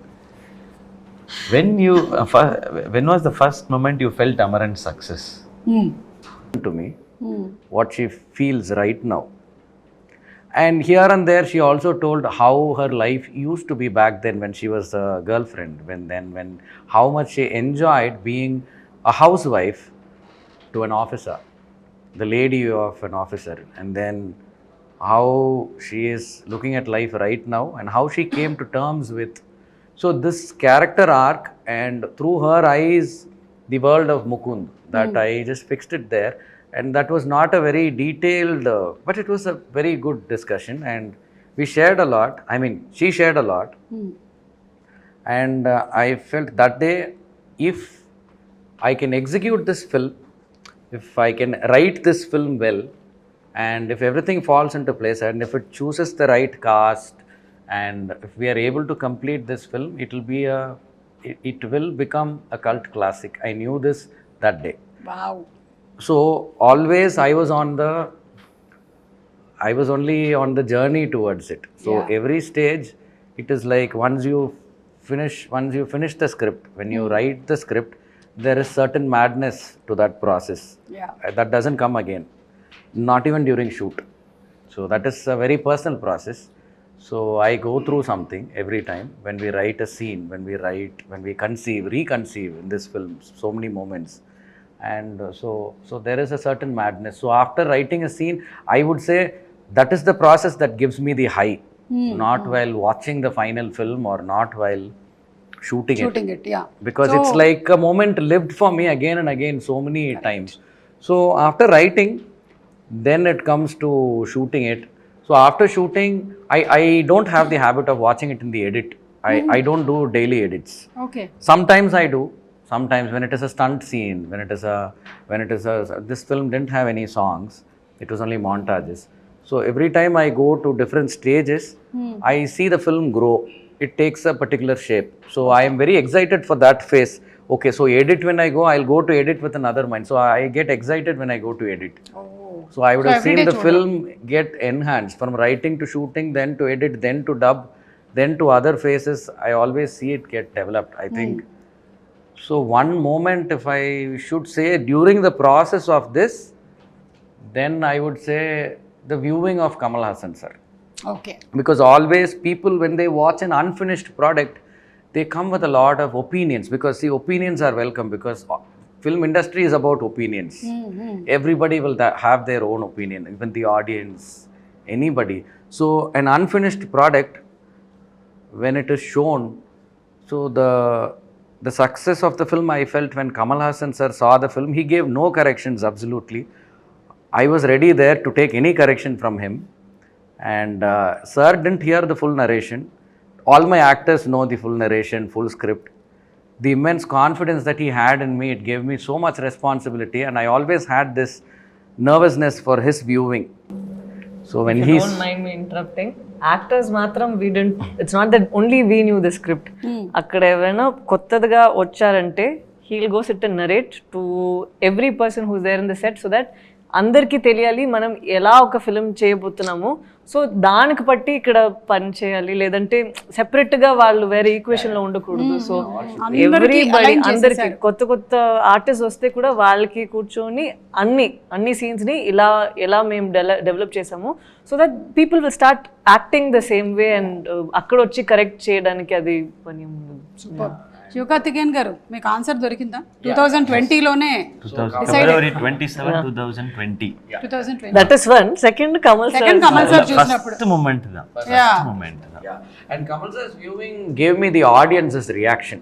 When was the first moment you felt Amaran's success? To me, what she feels right now. And here and there, she also told how her life used to be back then when she was a girlfriend, when how much she enjoyed being a housewife to an officer, the lady of an officer, and then how she is looking at life right now and how she came to terms with. So this character arc, and through her eyes, the world of Mukund, that I just fixed it there. And that was not a very detailed, but it was a very good discussion, and we shared a lot. I mean, she shared a lot. And I felt that day, if I can execute this film, if I can write this film well, and if everything falls into place, and if it chooses the right cast, and if we are able to complete this film, it will become a cult classic. I knew this that day. Wow. So always I was only on the journey towards it. So every stage, it is like once you finish the script, when you write the script, there is certain madness to that process. Yeah. That doesn't come again, not even during shoot. So that is a very personal process. So I go through something every time when we write a scene, when we reconceive in this film, so many moments. And so there is a certain madness. So after writing a scene, I would say that is the process that gives me the high, not while watching the final film or not while shooting it. Yeah. Because it's like a moment lived for me again and again so many times. So after writing, then it comes to shooting it. So after shooting, I don't have the habit of watching it in the edit. I don't do daily edits. Okay. Sometimes I do. Sometimes when it is a stunt scene, this film didn't have any songs. It was only montages. So every time I go to different stages, I see the film grow. It takes a particular shape. So I am very excited for that phase. Okay, so edit when I go, I'll go to edit with another mind. So I get excited when I go to edit. So I would have seen the film get enhanced from writing to shooting, then to edit, then to dub, then to other phases. I always see it get developed, I think. So one moment, if I should say, during the process of this, then I would say the viewing of Kamal Hassan sir. Okay. Because always people, when they watch an unfinished product, they come with a lot of opinions, because the opinions are welcome, because film industry is about opinions. Everybody will have their own opinion, even the audience, anybody. So an unfinished product, when it is shown, so the success of the film, I felt when Kamal Hassan sir saw the film, he gave no corrections, absolutely. I was ready there to take any correction from him. And sir didn't hear the full narration. All my actors know the full narration, full script. The immense confidence that he had in me, it gave me so much responsibility, and I always had this nervousness for his viewing. So when If you don't mind me interrupting, actors matram we didn't, it's not that only we knew the script. Akkada evana kottadaga vacharante, he'll go sit and narrate to every person who's there in the set, so that అందరికీ తెలియాలి మనం ఎలా ఒక film చేయబోతున్నాము. So దానికి బట్టి ఇక్కడ పని చేయాలి, లేదంటే సెపరేట్గా వాళ్ళు వేరే ఈక్వేషన్లో ఉండకూడదు. సో ఎవ్రీబడి అందరికి కొత్త కొత్త ఆర్టిస్ట్ వస్తే కూడా వాళ్ళకి కూర్చొని అన్ని సీన్స్ని ఎలా మేము డెవలప్ చేసాము, so that people will start acting the same way and అక్కడ వచ్చి కరెక్ట్ చేయడానికి అది పని ఉండదు. శివకార్తికేయన్ గారు మీకు ఆన్సర్ దొరికిందా? 2020లోనే February 27, 2020. That is one. Second Kamal sir చూసినప్పుడు First moment da. First moment da. Yeah. And Kamal sir's viewing gave me the audience's reaction.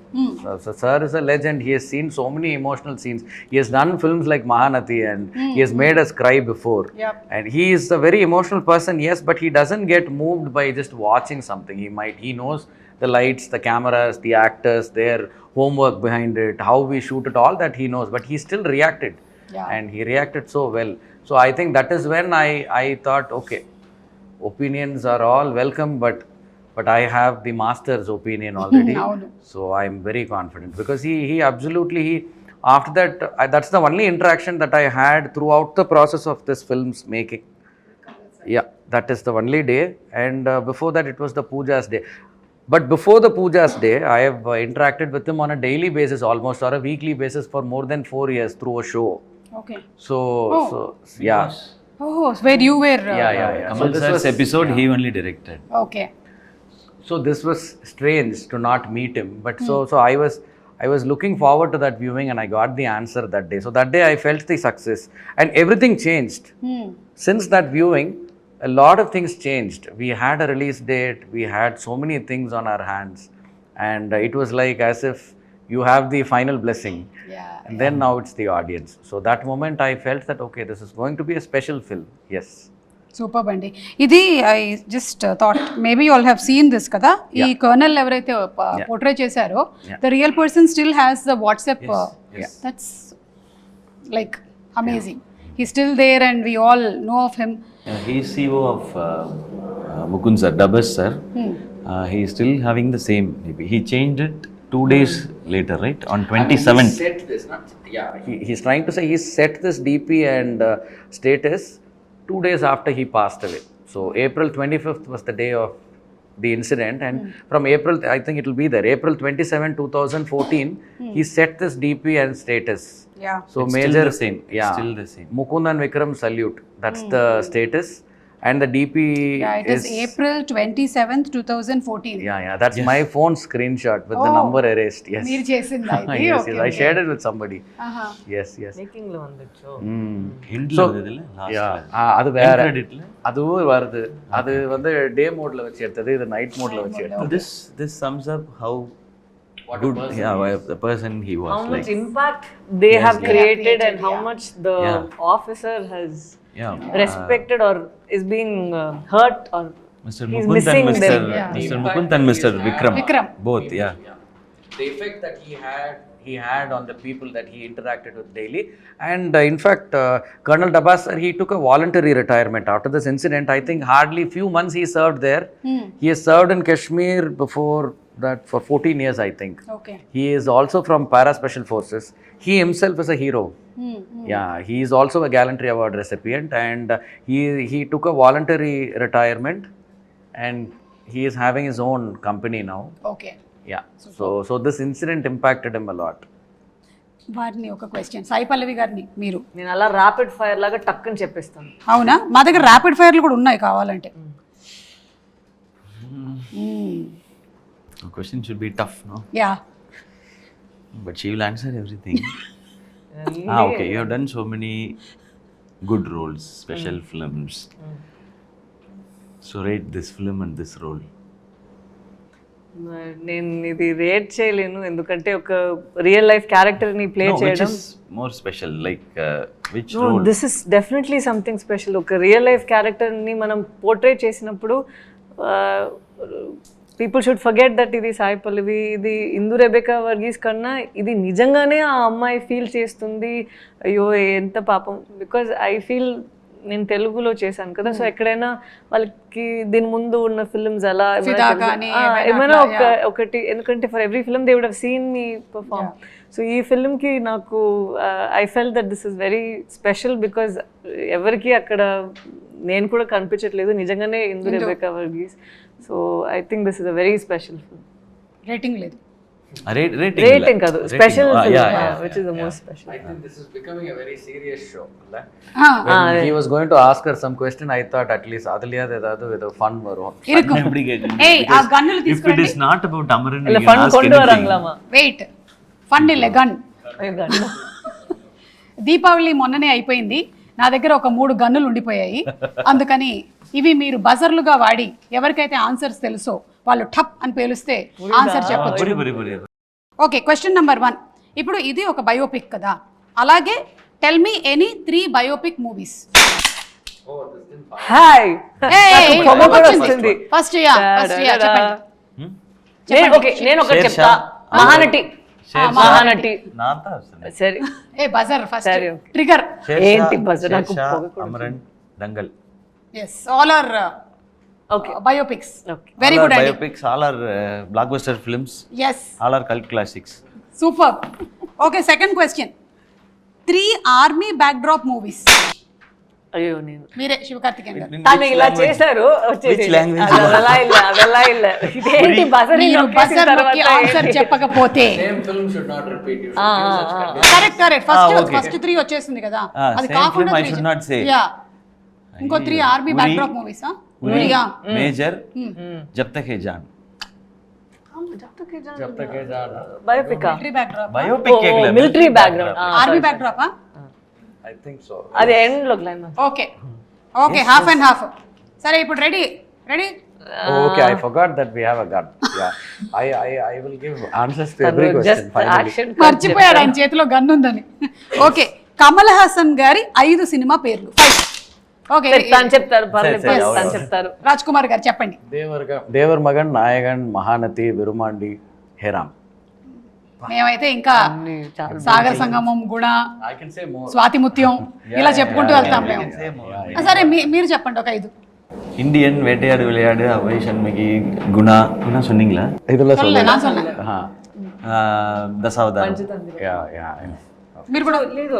So sir is a legend. He has seen so many emotional scenes. He has done films like Mahanati and he has made us cry before. Yep. And he is a very emotional person, yes, but he doesn't get moved by just watching something. He knows the lights, the cameras, the actors, their homework behind it, how we shoot it, all that he knows, but he still reacted. And he reacted so well. So I think that is when I thought, okay, opinions are all welcome, but I have the master's opinion already. So I'm very confident because he absolutely, after that, that's the only interaction that I had throughout the process of this film's making. Yeah, that is the only day. And before that it was the Puja's day. But before the Puja's day, I have interacted with him on a daily basis almost, or a weekly basis for more than 4 years through a show. Okay. So yeah. Oh, where you were Yeah. Kamal sir's episode he only directed. Okay. So this was strange to not meet him, but so I was looking forward to that viewing and I got the answer that day. So that day I felt the success and everything changed. Since that viewing, a lot of things changed. We had a release date, we had so many things on our hands, and it was like as if you have the final blessing. And then now it's the audience. So that moment I felt that okay, this is going to be a special film. Yes. Super అండి. ఇది I just thought maybe you all have seen this కదా. ఈ colonel ఎవరైతే portray చేశారో the real person still has the WhatsApp. That's like amazing. He still there and we all know of him. He is CEO of Mukund sir, Dabas sir. He is still having the same. He changed it 2 days later, right? On 27th. He set this, he's trying to say he set this DP and status 2 days after he passed away. So April 25th was the day of the incident, and from April, I think it will be there, April 27, 2014, he set this DP and status. Yeah. So It's major, still the same. yeah, Still the same. Mukund and Vikram salute. That's the status. And the DP It is April 27th, 2014. Yeah. That's my phone screenshot with the number erased. Yes. మీరు చేసిందా ఇది? Yes. I shared it with somebody. Yes. Making లో ఉండొచ్చు. Hindla idile last. Yeah. அது வேற. Creditல அதுவும் வருது. அது வந்து டே மோட்ல வச்சு எடுத்தது, இது நைட் மோட்ல வச்சு எடுத்தது. This sums up how good the person he was. How much impact they have created and how much the officer has respected or is being hurt or Mr. he's Mukund missing and them. Mr. Mukund and Mr. Vikram. Both, yeah. The effect that he had on the people that he interacted with daily. And in fact, Colonel Dabas sir, he took a voluntary retirement after this incident. I think hardly few months he served there. He has served in Kashmir before that for 14 years, I think. Okay. He is also from Para Special Forces. He himself is a hero. Yeah, he is also a Gallantry Award recipient, and he took a voluntary retirement, and he is having his own company now. Okay. Yeah. So this incident impacted him a lot. వారిని ఒక question, Sai Pallavi గారిని మీరు. నేను అలా rapid fire లాగా టక్కని చెప్పేస్తాను. అవునా? మా దగ్గర ర్యాపిడ్ ఫైర్లు కూడా ఉన్నాయి కావాలంటే. The question should be tough, no? Yeah. But she will answer everything. Okay. You have done so many good roles, special films. So rate this film and this role. నేను ఇది రేట్ చేయలేను, ఎందుకంటే ఒక real life character ని play చేయడం. Which is more special, like which role? This is definitely something special. ఒక real life character ని మనం పోర్ట్రే చేసినప్పుడు పీపుల్ షుడ్ ఫర్గెట్ దట్ ఇది సాయి పల్లవి, ఇది ఇందు రెబెకా వర్గీస్ కన్నా ఇది నిజంగానే ఆ అమ్మాయి ఫీల్ చేస్తుంది, అయ్యో ఎంత పాపం. బికాజ్ ఐ ఫీల్ నేను తెలుగులో చేశాను కదా, సో ఎక్కడైనా వాళ్ళకి దీని ముందు ఉన్న ఫిల్మ్స్ ఎలా ఏమైనా ఒకటి, ఎందుకంటే for every film they would have seen me perform. So ఈ ఫిల్మ్కి నాకు I full that this is very special because ఎవరికి అక్కడ నేను కూడా కనిపించట్లేదు, నిజంగానే Indu Rebecca Varghese. So I think this is a very special film. Rating లేదు, రేటింగ్ కాదు, special which is the most special. I think this is becoming a very serious show. When he was going to ask her some question, I thought at least adaliyad edadu with a fun varum. Hey, aa gannulu If it is not about Amaran, illa you fun can ask kondu anything. varanglama. Wait, fun ille gun. Deepavali మొన్ననే అయిపోయింది, నా దగ్గర ఒక 3 గన్నులు ఉండిపోయాయి. అందుకని ఇవి మీరు బజర్లుగా వాడి ఎవరికైతే ఆన్సర్స్ తెలుసో వాళ్ళు టప్ అని పేలుస్తే ఆన్సర్ చెప్పొచ్చు. Okay, question number 1. ఇప్పుడు ఇది ఒక బయోపిక్ కదా, అలాగే tell me any 3 biopic movies. Hi first నేను ఒకటి చెప్తా, మహానటి. సరే ఏ బజర్ ఫస్ట్ ట్రిగర్ ఏంటి బజర్? నాకు Amaran, Dangal. yes, all are biopics. Very good idea. Biopics, all are blockbuster films. Yes, All are cult classics. superb. Okay, second question. 3 army backdrop movies. అయ్యో నేను మీరే శివకార్తికేయన్ గారు. తను ఇలా చేశారు, Which language? అదెలా ఇలా ఇదేంటి బజర్? మీరు బజర్ నొక్కి ఆన్సర్ చెప్పకపోతే Same film should not repeat. You correct first 3 వచ్చేసింది కదా, అది same కాకుండా film I should not say. Yeah ఇంకో 3 army backdrop movies. Uri, Major, Jab Tak Hai Jaan. Jab tak hai jaan. Biopic military backdrop, Biopic ke liye. Military background. Army backdrop. I think so. అది end లో claim. Okay okay, half and half. సరే ఇప్పుడు ready. Oh, okay, I forgot that we have a gun. Yeah, I will give answers to every question finally. మర్చిపోయాడు ఆయన చేతిలో gun ఉందని. Okay, Kamal Haasan గారి 5 cinema పేర్లు. ఓకే, తను చెప్తారు, పర్లేదు తను చెప్తారు. రాజ్ కుమార్ గారు చెప్పండి. దేవర్ మగన్, నాయగన్, మహానతి, విరుమాండి, హేరామ్. మేమైతే ఇంకా సాగర్ సంగమం, గుణ, I can say more. Swathi Muthyam ఇలా చెప్పుకుంటూ వెళ్తాం మేము. సరే మీరు చెప్పండి ఒక 5. Indian, வேட்டையாடு விளையாடு, அவை சண்முகி, குணா சொன்னீங்களா? ఇదిలో நான் சொன்னேன். దశావతారం. మీరు కూడా లేదు,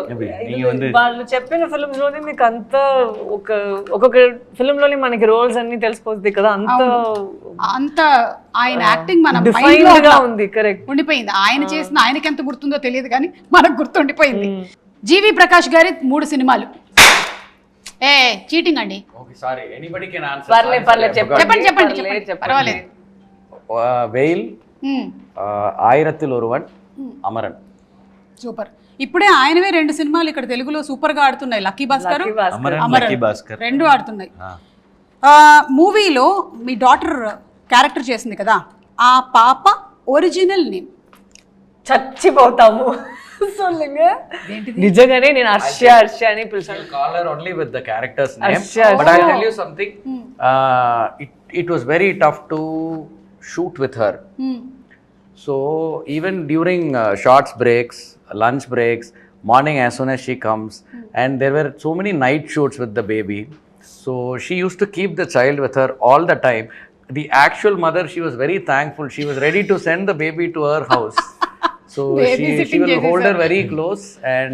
நீங்க வந்து వాళ్ళు చెప్పిన ఫిల్మ్స్ లోనే మీకు అంత ఒక్కొక్క ఫిల్మ్ లోనే మనకి రోల్స్ అన్ని తెలిసిపోతుంది కదా, అంత ఆయన యాక్టింగ్ మన డిఫైన్డ్ గా ఉంది. కరెక్ట్, ఉండిపోయింది. ఆయన చేసిన ఆయనకి ఎంత గుర్తుందో తెలియదు కానీ మనకు గుర్తుండిపోయింది. జీవి ప్రకాష్ గారి 3 సినిమాలు. చీటింగ్ అండి. Okay, sorry. Anybody can answer. పర్లేదు చెప్పండి పర్వాలేదు. వెయిల్, ఆయిరత్తిల్ ఒరువన్, అమరన్. సూపర్. ఇప్పుడే ఆయనవే 2 సినిమాలు ఇక్కడ తెలుగులో సూపర్ గా ఆడుతున్నాయి. లక్కీ భాస్కర్, అమరన్ 2 ఆడుతున్నాయి. మూవీలో మీ డాటర్ క్యారెక్టర్ చేసింది కదా, ఆ పాప ఒరిజినల్ నేమ్ చచ్చిపోతాము. నిజంగానే నేను హర్ష అని పిలిచాను. Call her only with the character's name. But I'll tell you something. It was very tough to shoot with her. So even during shorts breaks, lunch breaks, morning as soon as she comes, and there were so many night shoots with the baby. So she used to keep the child with her all the time. The actual mother, she was very thankful. She was ready to send the baby to her house. So she will hold her very close. And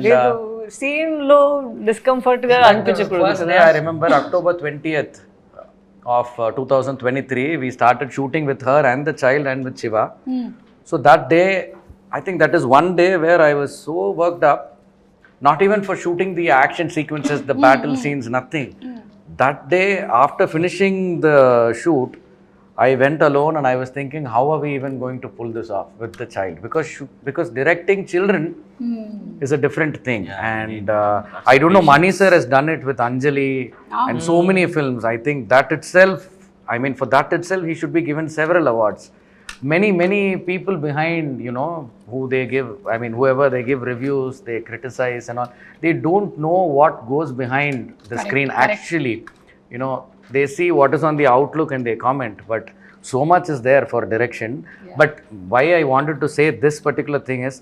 scene lo discomfort ga anpichakudadu. First day I remember October 20th of 2023, we started shooting with her and the child and with Shiva. So that day, I think that is one day where I was so worked up, not even for shooting the action sequences, the battle scenes, nothing. That day, after finishing the shoot, I went alone and I was thinking, how are we even going to pull this off with the child? Because directing children is a different thing. And I don't know, Mani sir has done it with Anjali and so many films. I think that itself, I mean, for that itself, he should be given several awards. Many people behind, you know, who they give, I mean, whoever they give reviews, they criticize and all, they don't know what goes behind the screen. Actually, you know, they see what is on the outlook and they comment, but so much is there for direction. But why I wanted to say this particular thing is,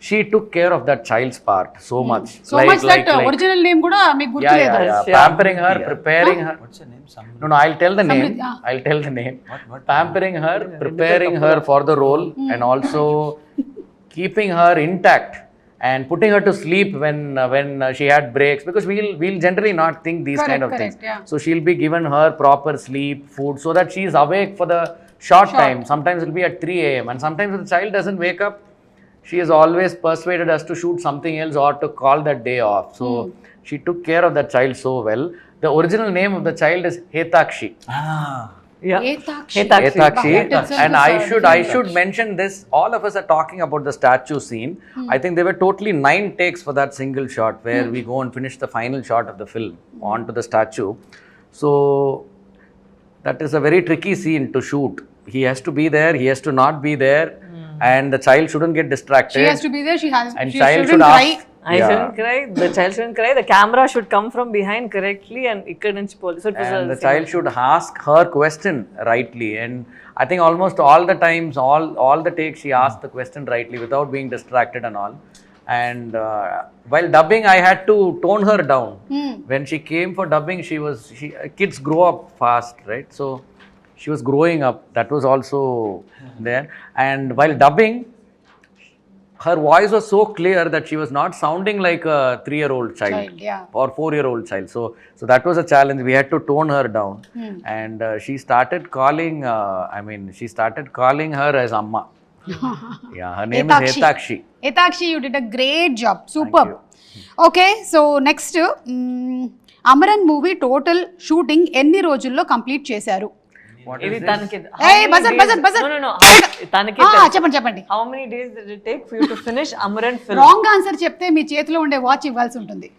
she took care of that child's part so much. So much that original name kuda meeku gurtu Yeah. ledha. Pampering her, preparing her. What's her name? No, I'll tell the name. I'll tell the name. Pampering her, preparing her for the role, and also keeping her intact and putting her to sleep when she had breaks, because we'll generally not think these kind of things. Yeah. So she'll be given her proper sleep, food, so that she's awake for the short time. Sometimes it'll be at 3 a.m. and sometimes if the child doesn't wake up, she has always persuaded us to shoot something else or to call that day off. So she took care of that child so well. The original name of the child is Hetakshi. Yeah. Hetakshi. Hetakshi. Wow, And I should mention this. All of us are talking about the statue scene. I think there were totally 9 takes for that single shot where we go and finish the final shot of the film onto the statue. So that is a very tricky scene to shoot. He has to be there, he has to not be there, and the child shouldn't get distracted. She has to be there. She child shouldn't cry. I shouldn't cry. The child shouldn't cry. The camera should come from behind correctly, and ikkad nunchi poli. So it was And the child should ask her question rightly. And I think almost all the times, all the takes, she asked the question rightly without being distracted and all. And while dubbing, I had to tone her down. When she came for dubbing, kids grow up fast, right? So she was growing up. That was also there. And while dubbing, her voice was so clear that she was not sounding like a 3-year-old child or 4-year-old child. So that was a challenge. We had to tone her down. And she started calling her as Amma. Yeah, her name is Hetakshi. Hetakshi, you did a great job. Superb. Okay, so next, Amaran movie total shooting ఎన్ని రోజుల్లో complete చేశారు? ఇది తనకి no తనకి చెప్పండి. how many days did it take for you to finish Amaran film? Wrong answer చెప్తే మీ చేతిలో ఉండే వాచ్ ఇవ్వాల్సి ఉంటుంది.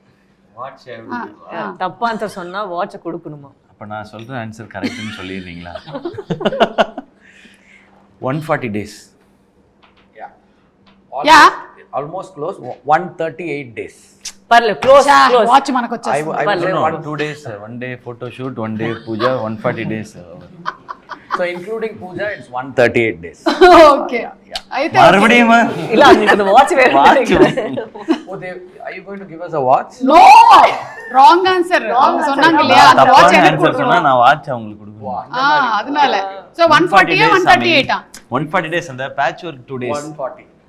தப்பு ஆன்சர் சொன்னா வாட்ச் கொடுக்கணுமா? அப்ப நான் சொல்ற ஆன்சர் கரெக்ட்னு சொல்லிடுறீங்களா? 140 days. Yeah. Almost close. 138 days. పర్లేదు క్లోజ్ వాచ్ మనకు వచ్చేస్తుంది. I was No, 2 days, 1 day photo shoot, 1 day puja, 140 days. So including puja, it's 138 days. Okay. అయితే மறுபடியும் ఇలా నీకు వాచ్ వేరే Are you going to give us a watch? No wrong answer. அவங்க சொன்னாங்க இல்லையா அந்த வாட்ச் எனக்கு ஆன்சர் சொன்னா நான் வாட்ச் அவங்களுக்கு கொடுக்கணும். அதனால சோ 140 138 140 days அந்த patch work 2 days.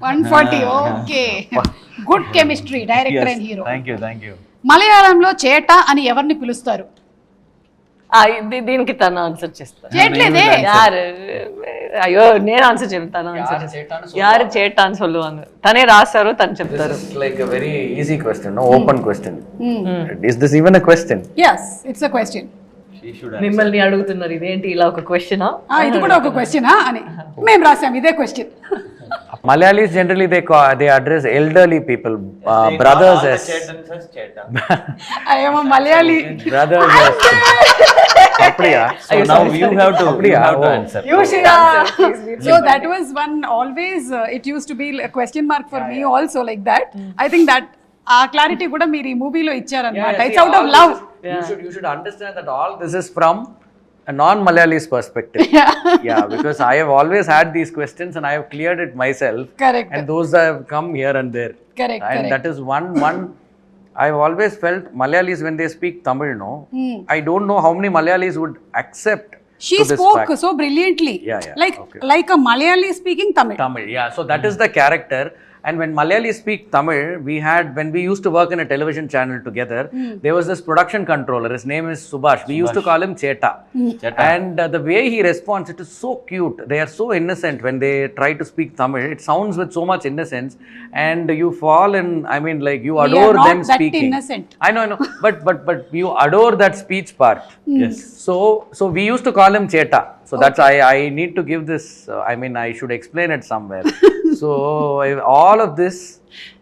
140 okay. Good chemistry director and hero. Thank you. మలయాళంలో చేట అని ఎవరిని పిలుస్తారు? దీనికి తను ఆన్సర్ చేస్తాను. చేయట్లేదే అయ్యో నేను ఆన్సర్ చెప్తాను. ఆన్సర్ యారు చేటాను சொல்லுவாங்க. తనే రాస్తారు, తను చెప్తారు. This is like a very easy question, no open question. Is this even a question? yes it's a question. మిమ్మల్ని అడుగుతున్నారు ఇదేంటి ఇలా ఒక క్వశ్చనా? ఇది కూడా ఒక క్వశ్చనా అని మేము రాసాం ఇదే question. Malayalis generally they address elderly people, brothers as I am a Malayali. brothers as Papriya. So now you have to answer. You should answer. So that was one always it used to be a question mark for me also like that. I think that clarity kuda meer ee movie lo ichcharanamata. It's out of love. You should understand that all this is from a non-Malayalis perspective. Yeah, because I have always had these questions and I have cleared it myself. Correct. And those have come here and there. Correct. And that is one I've always felt Malayalis when they speak Tamil, I don't know how many Malayalis would accept. She spoke so brilliantly. Yeah. Like a Malayali speaking Tamil. Yeah. So that is the character. And when Malayalis speak Tamil, when we used to work in a television channel together, there was this production controller. His name is Subhash. We used to call him Cheta. And the way he responds, it is so cute. They are so innocent when they try to speak Tamil. It sounds with so much innocence. And you fall in, you adore them speaking. We are not that innocent. I know. But you adore that speech part. Yes. So we used to call him Cheta. So that's I need to give this, I should explain it somewhere. So all of this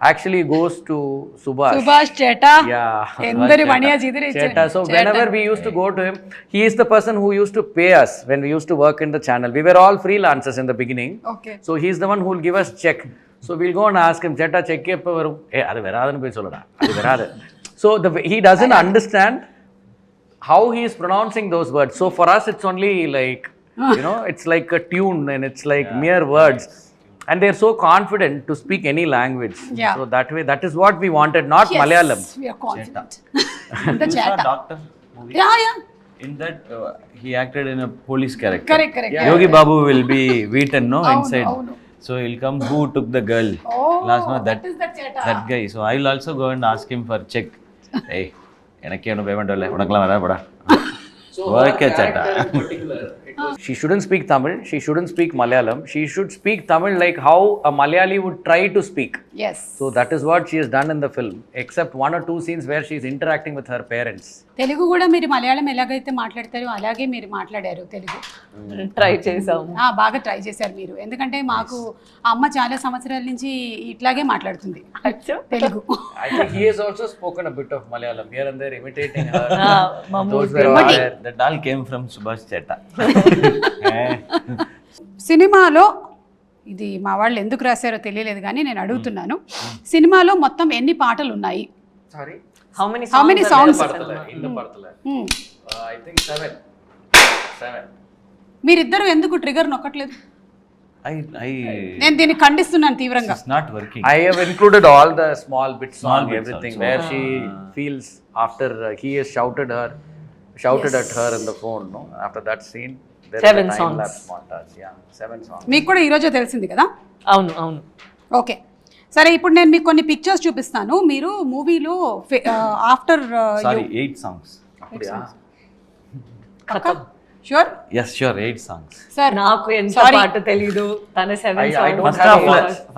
actually goes to Subhash Cheta. Yeah. Endari maniya jidire Cheta. So whenever we used to go to him, he is the person who used to pay us when we used to work in the channel. We were all freelancers in the beginning. Okay. So he's the one who will give us check. So we'll go and ask him, Cheta, check eppa varum? Adu veradanu poi sollada. Adu veradu. So he doesn't understand how he is pronouncing those words. So for us, it's only like, it's like a tune and it's like mere words. And they're so confident to speak any language. Yeah. So that way, that is what we wanted, not Yes, Malayalam. we are confident. The You saw Cheta. Doctor movie? Yeah. In that, he acted in a police character. Correct. Yogi Babu will be beaten, no, Avunu, inside. avunu. So he'll come, who took the girl? Oh, Last month, that is that Cheta. that guy. So I'll also go and ask him for check. Hey, எனக்கு என்ன payment இல்ல, உனக்குலாம் வரா போடா. Okay, Cheta. She shouldn't speak Tamil, she shouldn't speak Malayalam, she should speak Tamil like how a Malayali would try to speak. Yes. So that is what she has done in the film, except 1 or 2 scenes where she is interacting with her parents. Telugu కూడా మీరు మలయాళం ఎలాగైతే మాట్లాడతారో అలాగే మీరు మాట్లాడారు Telugu. Try చేసాము. బాగా try చేశారు మీరు, ఎందుకంటే మాకు అమ్మ చాలా సంవత్సరాల నుంచి ఇట్లాగే మాట్లాడుతుంది Telugu. I think he has also spoken a bit of Malayalam here and there, imitating her. Those were all there. That all came from Subhash Cheta. సినిమాలో ఇది మా వాళ్ళు ఎందుకు రాశారో తెలియలేదు కానీ నేను అడుగుతున్నాను, సినిమాలో మొత్తం ఎన్ని పాటలు ఉన్నాయి? Sorry? How many songs? In the Parthala. I think 7. మీరిద్దరు ఎందుకు ట్రిగర్ నొక్కట్లేదు? నేను దీన్ని ఖండిస్తున్నాను తీవ్రంగా. It's not working. I have included all the small bit Small song, bits everything, also. where she feels after he has shouted at her in the phone, no? After that scene, there 7 is a songs. time-lapse montage. Yeah, 7 songs. మీకు కూడా ఈరోజే తెలిసింది కదా? అవును. Okay, సరే ఇప్పుడు నేను మీకు కొన్ని పిక్చర్స్ చూపిస్తాను. మీరు మూవీలో after Sorry, 8 songs. Sure? Yes, sure, 8 songs. Sir నాకు ఎంత పాట తెలీదు, తన 7 I songs. don't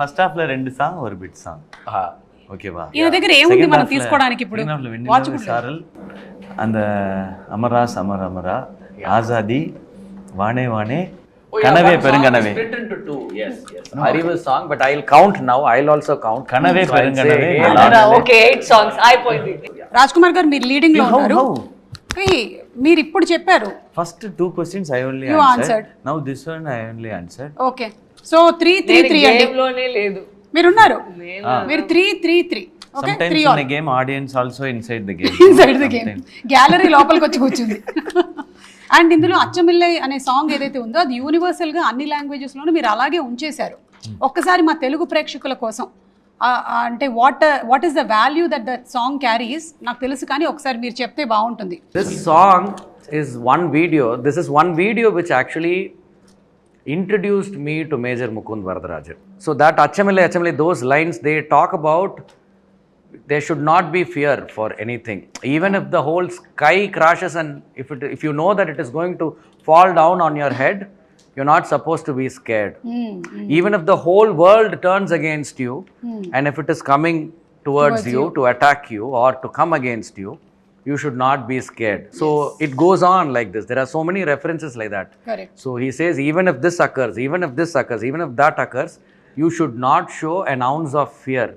First half లో 2 song, ఒక bit song. Okay బా. ఈయన దగ్గర ఏముంది మనం తీసుకోవడానికి ఇప్పుడు? సారల్ அந்த అమరాస్ అమరమరా ఆజాది వానే వానే కనవే పెరుంగనవే. Split into 2. Yes. Ariva's song, but I'll count now. I'll also count. కనవే పెరుంగనవే. ఓకే 8 songs అయిపోయింది. రాజ్ కుమార్ గారు మీరు లీడింగ్ లో ఉన్నారు. మీరు ఇప్పుడు చెప్పారు. First 2 questions I only You answered. answered. Now this one I only answered. Okay, so 3-3-3 అండి. గేమ్ లోనే లేదు. మీరున్నారు, మీరు 3-3-3. Okay, Sometimes 3 in a game audience also inside the game. Inside the game, gallery లోపలికి వచ్చి కూర్చుంది. అండ్ ఇందులో అచ్చమిల్లై అనే సాంగ్ ఏదైతే ఉందో అది యూనివర్సల్ గా అన్ని లాంగ్వేజెస్ లోనూ మీరు అలాగే ఉంచేశారు. ఒక్కసారి మా తెలుగు ప్రేక్షకుల కోసం అంటే what is the value that song carries నాకు తెలుసు, కానీ ఒకసారి మీరు చెప్తే బాగుంటుంది. This song is one video. This is one video which actually introduced me to Major Mukund Varadarajan. So that Achamile, those lines, they talk about there should not be fear for anything. Even if the whole sky crashes and if you know that it is going to fall down on your head, you're not supposed to be scared. Even if the whole world turns against you, and if it is coming towards you to attack you or to come against you, you should not be scared. So it goes on like this. There are so many references like that. Correct. So he says, even if this occurs, even if this occurs, even if that occurs, you should not show an ounce of fear.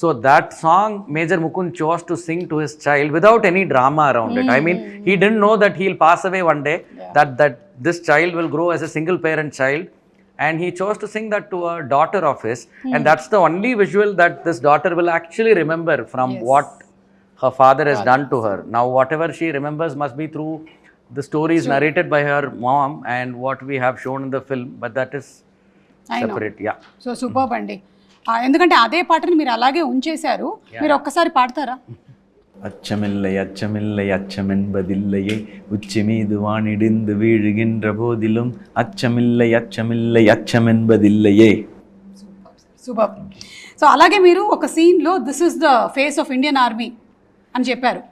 So that song Major Mukund chose to sing to his child without any drama around it. I mean, he didn't know that he'll pass away one day, that this child will grow as a single parent child, and he chose to sing that to a daughter of his, and that's the only visual that this daughter will actually remember from what her father has done to her. Now whatever she remembers must be through the stories narrated by her mom and what we have shown in the film, but that is separate. Yeah. So superb అండి, ఎందుకంటే అదే పాటని మీరు అలాగే ఉంచేశారు. మీరు ఒక్కసారి పాడతారా? அச்சமில்லை அச்சமில்லை அச்சமென்பதில்லையே உச்சி மீது வானிடிந்து வீழுகின்ற போதிலும் அச்சமில்லை அச்சமில்லை அச்சமென்பதில்லையே. సూపర్. సో అలాగే మీరు ఒక సీన్లో this is the face of Indian army అని చెప్పారు.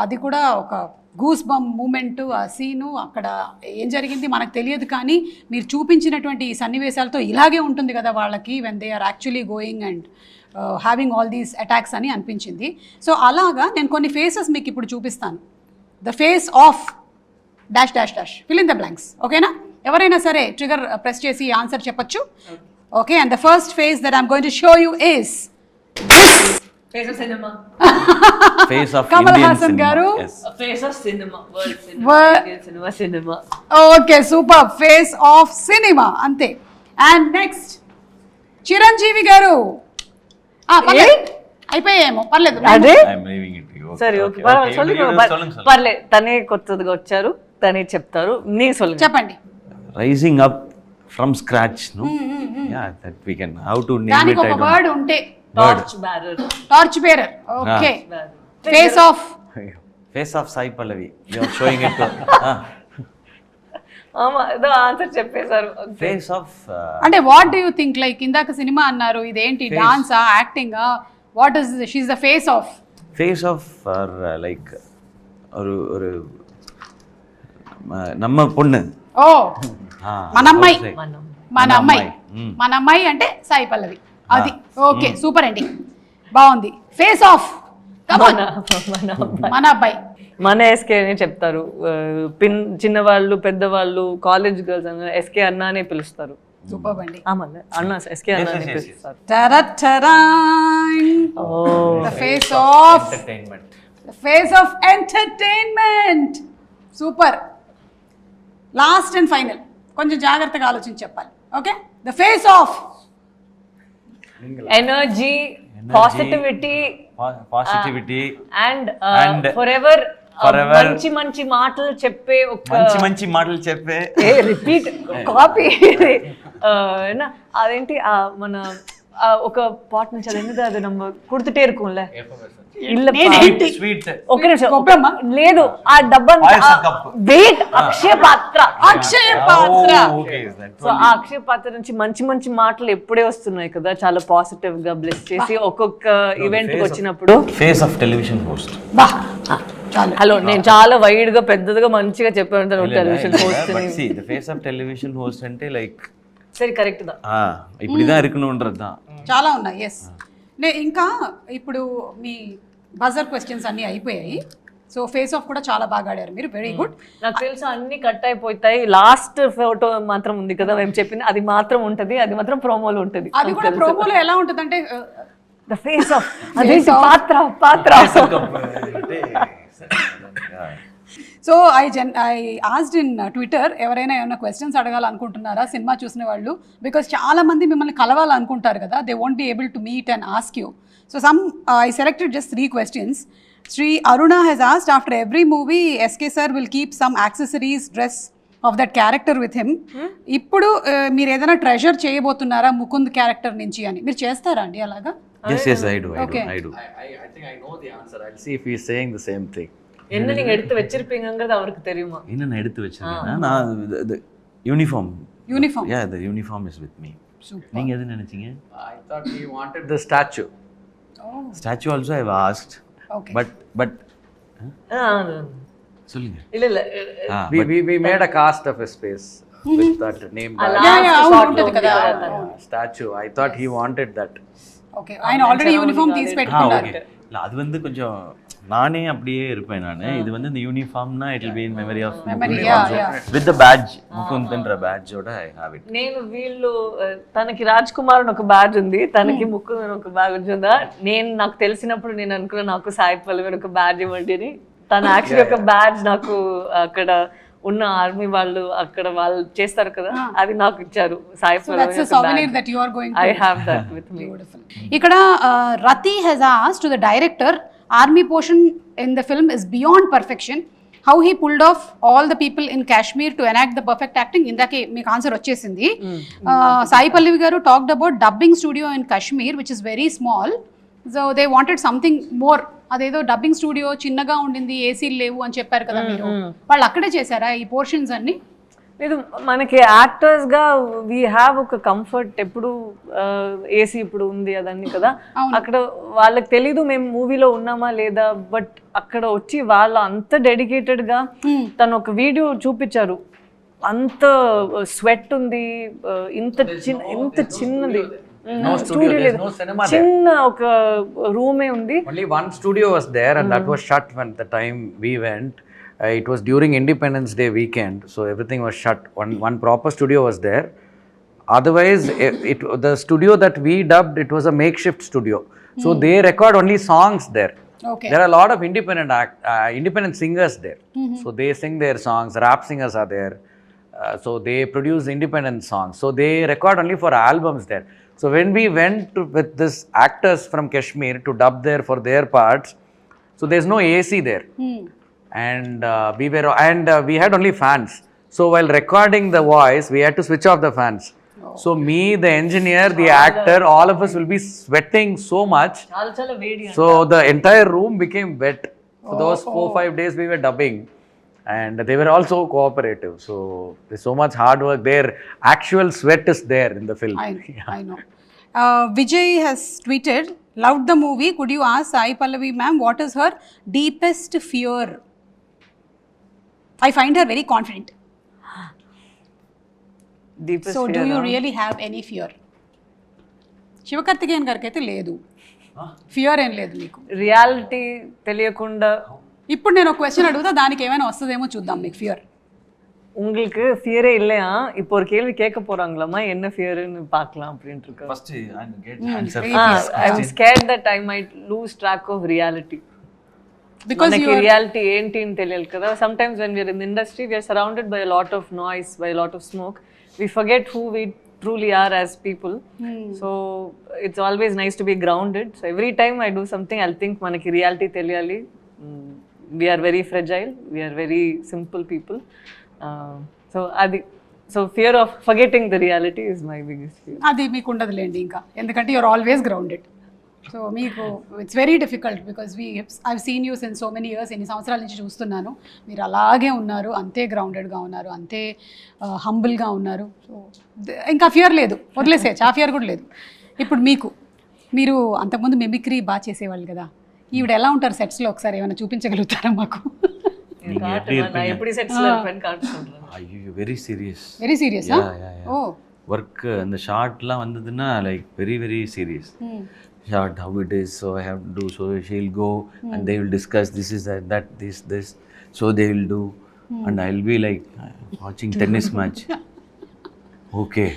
అది కూడా ఒక గూస్ బంప్ మూమెంట్. ఆ సీను అక్కడ ఏం జరిగింది మనకు తెలియదు, కానీ మీరు చూపించినటువంటి ఈ సన్నివేశాలతో ఇలాగే ఉంటుంది కదా వాళ్ళకి when they are actually going and having all these attacks అని అనిపించింది. సో అలాగా నేను కొన్ని ఫేసెస్ మీకు ఇప్పుడు చూపిస్తాను. The face of dash dash dash fill in the blanks. ఓకేనా? ఎవరైనా సరే ట్రిగర్ ప్రెస్ చేసి ఆన్సర్ చెప్పచ్చు. Okay, and the first face that I'm going to show you is Face of cinema. Face of Kamal Indian Hassan cinema. garu. Yes. Face of cinema. World cinema. Cinema. Okay, super. Face of cinema అంతే. And next Chiranjeevi గారు. అయిపోయాయేమో, పర్లేదు. అదే I'm leaving it to you. సరే okay, పర్లేదు. తనే కొత్తగా వచ్చారు, తనే చెప్తారు. నీ సొల్లు చెప్పండి. Rising up from scratch, no? Yeah, that we can. How to name దానికి it? I ఒక don't. వర్డ్ ఉంటే torch bearer. Torch bearer. Okay. Face of. Face of Sai Pallavi. You are showing it to. ఏదో answer చెప్పేశారు. Face of. అంటే what do you think, like ఇందాక సినిమా అన్నారు, ఇదేంటి డాన్సా యాక్టింగా, what is she is the face of? Face of or like ஒரு நம்ம பொண்ணு. ఓ మన అమ్మాయి. మన అమ్మాయి అంటే సాయి పల్లవి. అది ఓకే, సూపర్ అండి, బాగుంది. ఫేస్ ఆఫ్ మన అబ్బాయి. మన ఎస్కే అని చెప్తారు. చిన్నవాళ్ళు పెద్దవాళ్ళు కాలేజ్ గర్ల్స్ అన్న ఎస్కే అన్న అనే పిలుస్తారు. సూపర్ అండి. అన్న ఎస్కే అన్న అని పిలుస్తారు. Face of entertainment. Face of entertainment. Super. Last and final, కొంచెం జాగ్రత్తగా ఆలోచించి చెప్పాలి. Okay, the face of energy, positivity and forever మంచి మంచి మాటలు చెప్పే ఒక మంచి మాటలు చెప్పే రిపీట్ కాపీ. అదేంటి మన ఒక పాట నుంచి అదేంటి, అది నమ్మ కుడుతుటే இருக்கும்ல ఒక నిమిషం లేదు, ఆ డబ్బా వెయిట్ అక్షయ పాత్ర. సో ఆ అక్షయ పాత్ర నుంచి మంచి మంచి మాటలు ఎప్పుడే వస్తున్నాయి కదా, చాలా పాజిటివ్ గా బ్లెస్ చేసి ఒక్కొక్క ఈవెంట్ కి వచ్చినప్పుడు. Face of television host. Hello, నేను చాలా వైడ్ గా పెద్దదిగా మంచిగా చెప్పాను television host. The face of television host అంటే లైక్ సరే కరెక్ట్ దా இப்படிதான் இருக்கணும்ன்றதா చాలా ఉన్నాయి. ఎస్, ఇంకా ఇప్పుడు మీ బజర్ క్వశ్చన్స్ అన్నీ అయిపోయాయి. సో ఫేస్ ఆఫ్ కూడా చాలా బాగా ఆడారు మీరు, వెరీ గుడ్. నాకు తెలుసు అన్ని కట్ అయిపోతాయి, లాస్ట్ ఫోటో మాత్రం ఉంది కదా మేము చెప్పింది, అది మాత్రం ఉంటది, అది మాత్రం ప్రోమోలో ఉంటది. అది కూడా ప్రోమోలో ఎలా ఉంటదంటే ద ఫేస్ ఆఫ్ అదే పాత్ర. So I asked in Twitter, ఎవరైనా ఏమైనా క్వశ్చన్స్ అడగాలనుకుంటున్నారా సినిమా చూసిన వాళ్ళు, బికాస్ చాలా మంది మిమ్మల్ని కలవాలనుకుంటారు కదా, they won't be able to meet and ask you. So I selected just 3 questions. Sri Aruna has asked, after every movie SK sir will keep some accessories, dress of that character with him. ఇప్పుడు మీరు ఏదైనా treasure చేయబోతున్నారా Mukund character నుంచి అని, మీరు చేస్తారా అండి అలాగా? Yes, I do. I think I know the answer. I'll see if he's saying the same thing. என்ன நீங்க எடுத்து வச்சிருப்பீங்கங்கிறது அவருக்கு தெரியுமா? என்ன நான் எடுத்து வச்சிருக்கேன், நான் the uniform. Yeah, the uniform is with me. நீங்க எது நினைச்சீங்க? I thought he wanted the statue. Statue also I've asked. Okay. But சொல்லுங்க. இல்ல We made a cast of his face with that name. Statue. I thought he wanted that. Okay, ఆయన already uniform తీసి పెట్టుకున్నారు. இல்ல அது வந்து கொஞ்சம் நானே அப்படியே இருப்பேன் நான். இது வந்து இந்த யூனிஃபார்ம்னா it will be in memory of with the badge, Mukund badge ఓడ ఐ హావ్ ఇట్. నేను వీళ్ళు తనకి రాజ్ కుమార్ అని ఒక బ్యాడ్జ్ ఉంది, తనకి ముకుంద్ అని ఒక బ్యాడ్జ్ ఉందా, నేను నాకు తెలిసినప్పుడు నేను అనుకున్నా నాకు సాయి పల్లవి ఒక బ్యాడ్జ్ ఇవ్వండి అని. తన యాక్చువల్లీ ఒక బ్యాడ్జ్ నాకు అక్కడ ఉన్న ఆర్మీ వాళ్ళు అక్కడ వాళ్ళు చేస్తారు కదా, అది నాకు ఇచ్చారు Sai Pallavi. I have that with me. ఇక్కడ Rathi has asked to the director, army portion in the film is beyond perfection, how he pulled off all the people in Kashmir to enact the perfect acting. indake meek answer vachesindi. Sai Pallavi garu talked about dubbing studio in Kashmir which is very small, so they wanted something more. adedo dubbing studio chinnaga undindi, AC levu ani chepparu kada మీరు, వాళ్ళు అక్కడే చేశారా ఈ portions అన్ని? లేదు, మనకి actors గా we have ఒక కంఫర్ట్, ఎప్పుడు ఏసీ ఇప్పుడు ఉంది అదన్నీ కదా, అక్కడ వాళ్ళకి తెలీదు మేము మూవీలో ఉన్నామా లేదా, బట్ అక్కడ వచ్చి వాళ్ళు అంత డెడికేటెడ్ గా తను ఒక వీడియో చూపించారు, అంత స్వెట్ ఉంది, ఇంత చిన్నది స్టూడియో లేదు, చిన్న ఒక రూమే ఉంది. Only one studio was there and that was shut when the time we went. It was during Independence Day weekend, so everything was shut. One proper studio was there. Otherwise, the studio that we dubbed, it was a makeshift studio. So they record only songs there. Okay. There are a lot of independent singers there. So they sing their songs. Rap singers are there. So they produce independent songs. So they record only for albums there. So when we went with this actors from Kashmir to dub there for their parts, so there's no AC there. And we had only fans. So while recording the voice, we had to switch off the fans. So me, the engineer, the actor, all of us will be sweating so much. చాలా వేడి. So the entire room became wet. For those 4-5 days we were dubbing, and they were also cooperative. So there's so much hard work. Their actual sweat is there in the film. I know. Vijay has tweeted, loved the movie. Could you ask Sai Pallavi ma'am what is her deepest fear? I find her very confident. Deepest So fear, do you huh? really have any fear? Sivakarthikeyan గారికి అయితే లేదు, fear ఏం లేదు మీకు. Reality తెలియకుండా ఇప్పుడు నేను ఒక క్వశ్చన్ అడుగుతా, దానికి ఏమైనా వస్తుందేమో చూద్దాం. మీకు ఫియర్, உங்களுக்கு ஃபியரே இல்லையா? இப்போ ஒரு கேள்வி கேட்க போறாங்களாமா, என்ன ஃபியர்னு பார்க்கலாம் அப்படின்ட்டு இருக்கு. First, I get answer. I'm scared that I might lose track of reality. Because మనకి రియాలిటీ ఏంటి అని తెలియాలి కదా. Sometimes when we are in the industry, we are surrounded by a lot of noise, by a lot of smoke. We forget who we truly are as people. So it's always nice to be grounded. So every time I do something, I'll think మనకి reality తెలియాలి. We are very fragile. We are very simple people. So fear of forgetting the reality is my biggest fear. అది మీకు ఉండదులేండి ఇంకా, ఎందుకంటే you're always grounded. So మీకు it's very difficult because I've seen you since so many years. ఎన్ని సంవత్సరాల నుంచి చూస్తున్నాను, మీరు అలాగే ఉన్నారు, అంతే గ్రౌండెడ్గా ఉన్నారు, అంతే హంబుల్గా ఉన్నారు. సో ఇంకా ఫియర్ లేదు, వదిలేసేయచ్చు, ఆ ఫియర్ కూడా లేదు. ఇప్పుడు మీరు అంతకుముందు మిమిక్రీ బాగా చేసేవాళ్ళు కదా, ఈవిడ ఎలా ఉంటారు సెట్స్లో ఒకసారి ఏమైనా చూపించగలుగుతారా మాకు? எப்படி செட்ஸ்ல இருப்பேன் காட்டுறேன். ஐயோ, வெரி சீரியஸ். Very serious. ఓ ஒர்க் அந்த ஷார்ட்லாம் வந்ததுன்னா like very very serious short, how it is, so I have to do, so she'll go and they will discuss, this is that this, so they will do, and I'll be like watching tennis match. Okay,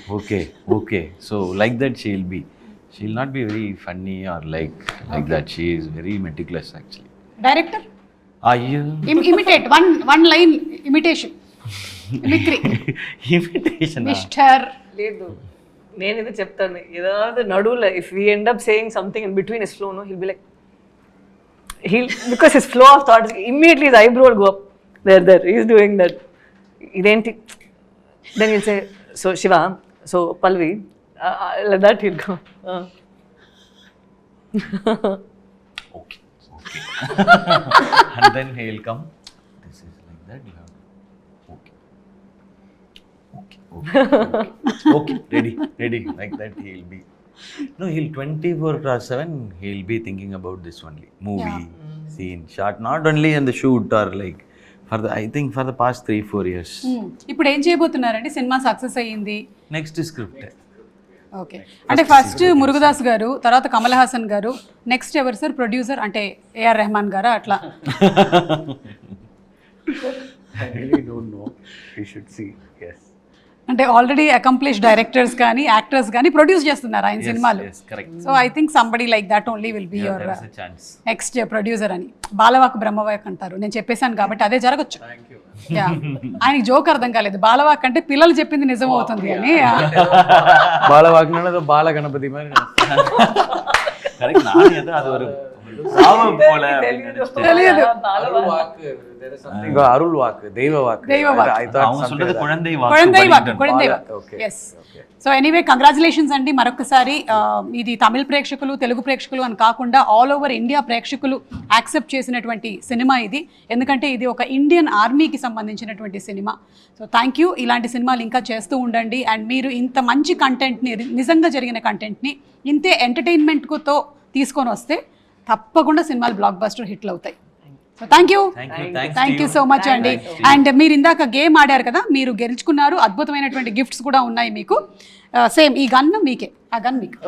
so like that she'll not be very funny or like that. She is very meticulous actually. Director Ayyo. Imitate one line imitation. Mimicry. Imitation. Mister. లేదు, నేను ఇది చెప్తాను. ఏதாவது నడువులో if we end up saying something in between his flow, no, he'll be like, because his flow of thoughts, immediately his eyebrow will go up. There, he's doing that. ఇదేంటి, then he'll say, so Shiva, so Pallavi, like that he'll go. Okay. And then he'll come, this is like that, you have okay, ready, like that he'll be. No, he'll 24/7 he'll be thinking about this only, movie, scene, shot, not only in the shoot or like I think for the past 3-4 years. ఇప్పుడు ఏం చేయబోతున్నారండి? Cinema success అయ్యింది, next script. Okay, అంటే first Murugadoss గారు, తర్వాత కమల్ హాసన్ గారు, next ఎవరు sir producer? అంటే AR Rahman గారా అట్లా? I really don't know. We should see. Yes. అంటే ఆల్రెడీ అకంప్లిష్ డైరెక్టర్స్ కానీ యాక్టర్స్ కానీ ప్రొడ్యూస్ చేస్తున్నారు ఆయన సినిమాలు. So I think somebody like that only will be your next producer అని. బాలవాక్ బ్రహ్మవాక్ అంటారు, నేను చెప్పేశాను కాబట్టి అదే జరగచ్చు. ఆయనకి జోక్ అర్థం కాలేదు, బాలవాక్ అంటే పిల్లలు చెప్పింది నిజం అవుతుంది అని. బాలవాక్ బాల గణపతి మరి அது ஒரு சாபம் போல తెలియదు. అరుள் వాక్, దైవ వాక్. அவங்க சொல்றது குழந்தை వాక్. ఎస్. సో ఎనీవే కంగ్రాచులేషన్స్ అండి మరొకసారి. ఇది తమిళ ప్రేక్షకులు, తెలుగు ప్రేక్షకులు అని కాకుండా ఆల్ ఓవర్ ఇండియా ప్రేక్షకులు యాక్సెప్ట్ చేసినటువంటి సినిమా ఇది. ఎందుకంటే ఇది ఒక ఇండియన్ ఆర్మీకి సంబంధించినటువంటి సినిమా. So thank you. ఇలాంటి సినిమాలు ఇంకా చేస్తూ ఉండండి. అండ్ మీరు ఇంత మంచి కంటెంట్ని, నిజంగా జరిగిన కంటెంట్ని ఇంతే ఎంటర్టైన్మెంట్తో తీసుకొని వస్తే తప్పకుండా సినిమాలు బ్లాక్ బస్టర్ హిట్లు అవుతాయి. So thank you so much అండి. అండ్ మీరు ఇందాక గేమ్ ఆడారు కదా, మీరు గెలుచుకున్నారు. అద్భుతమైనటువంటి గిఫ్ట్స్ కూడా ఉన్నాయి మీకు. సేమ్ ఈ గన్ మీకే, ఆ గన్ మీకు,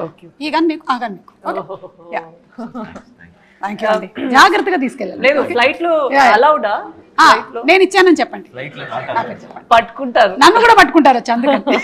ఈ గన్ మీకు, ఆ గన్ మీకు. థ్యాంక్ యూ అండి. జాగ్రత్తగా తీసుకెళ్ళాలి. లేదు, ఫ్లైట్ లో అలౌడా? నేను ఇచ్చానని చెప్పండి. పట్టుకుంటారు, నన్ను కూడా పట్టుకుంటారు అందుకని.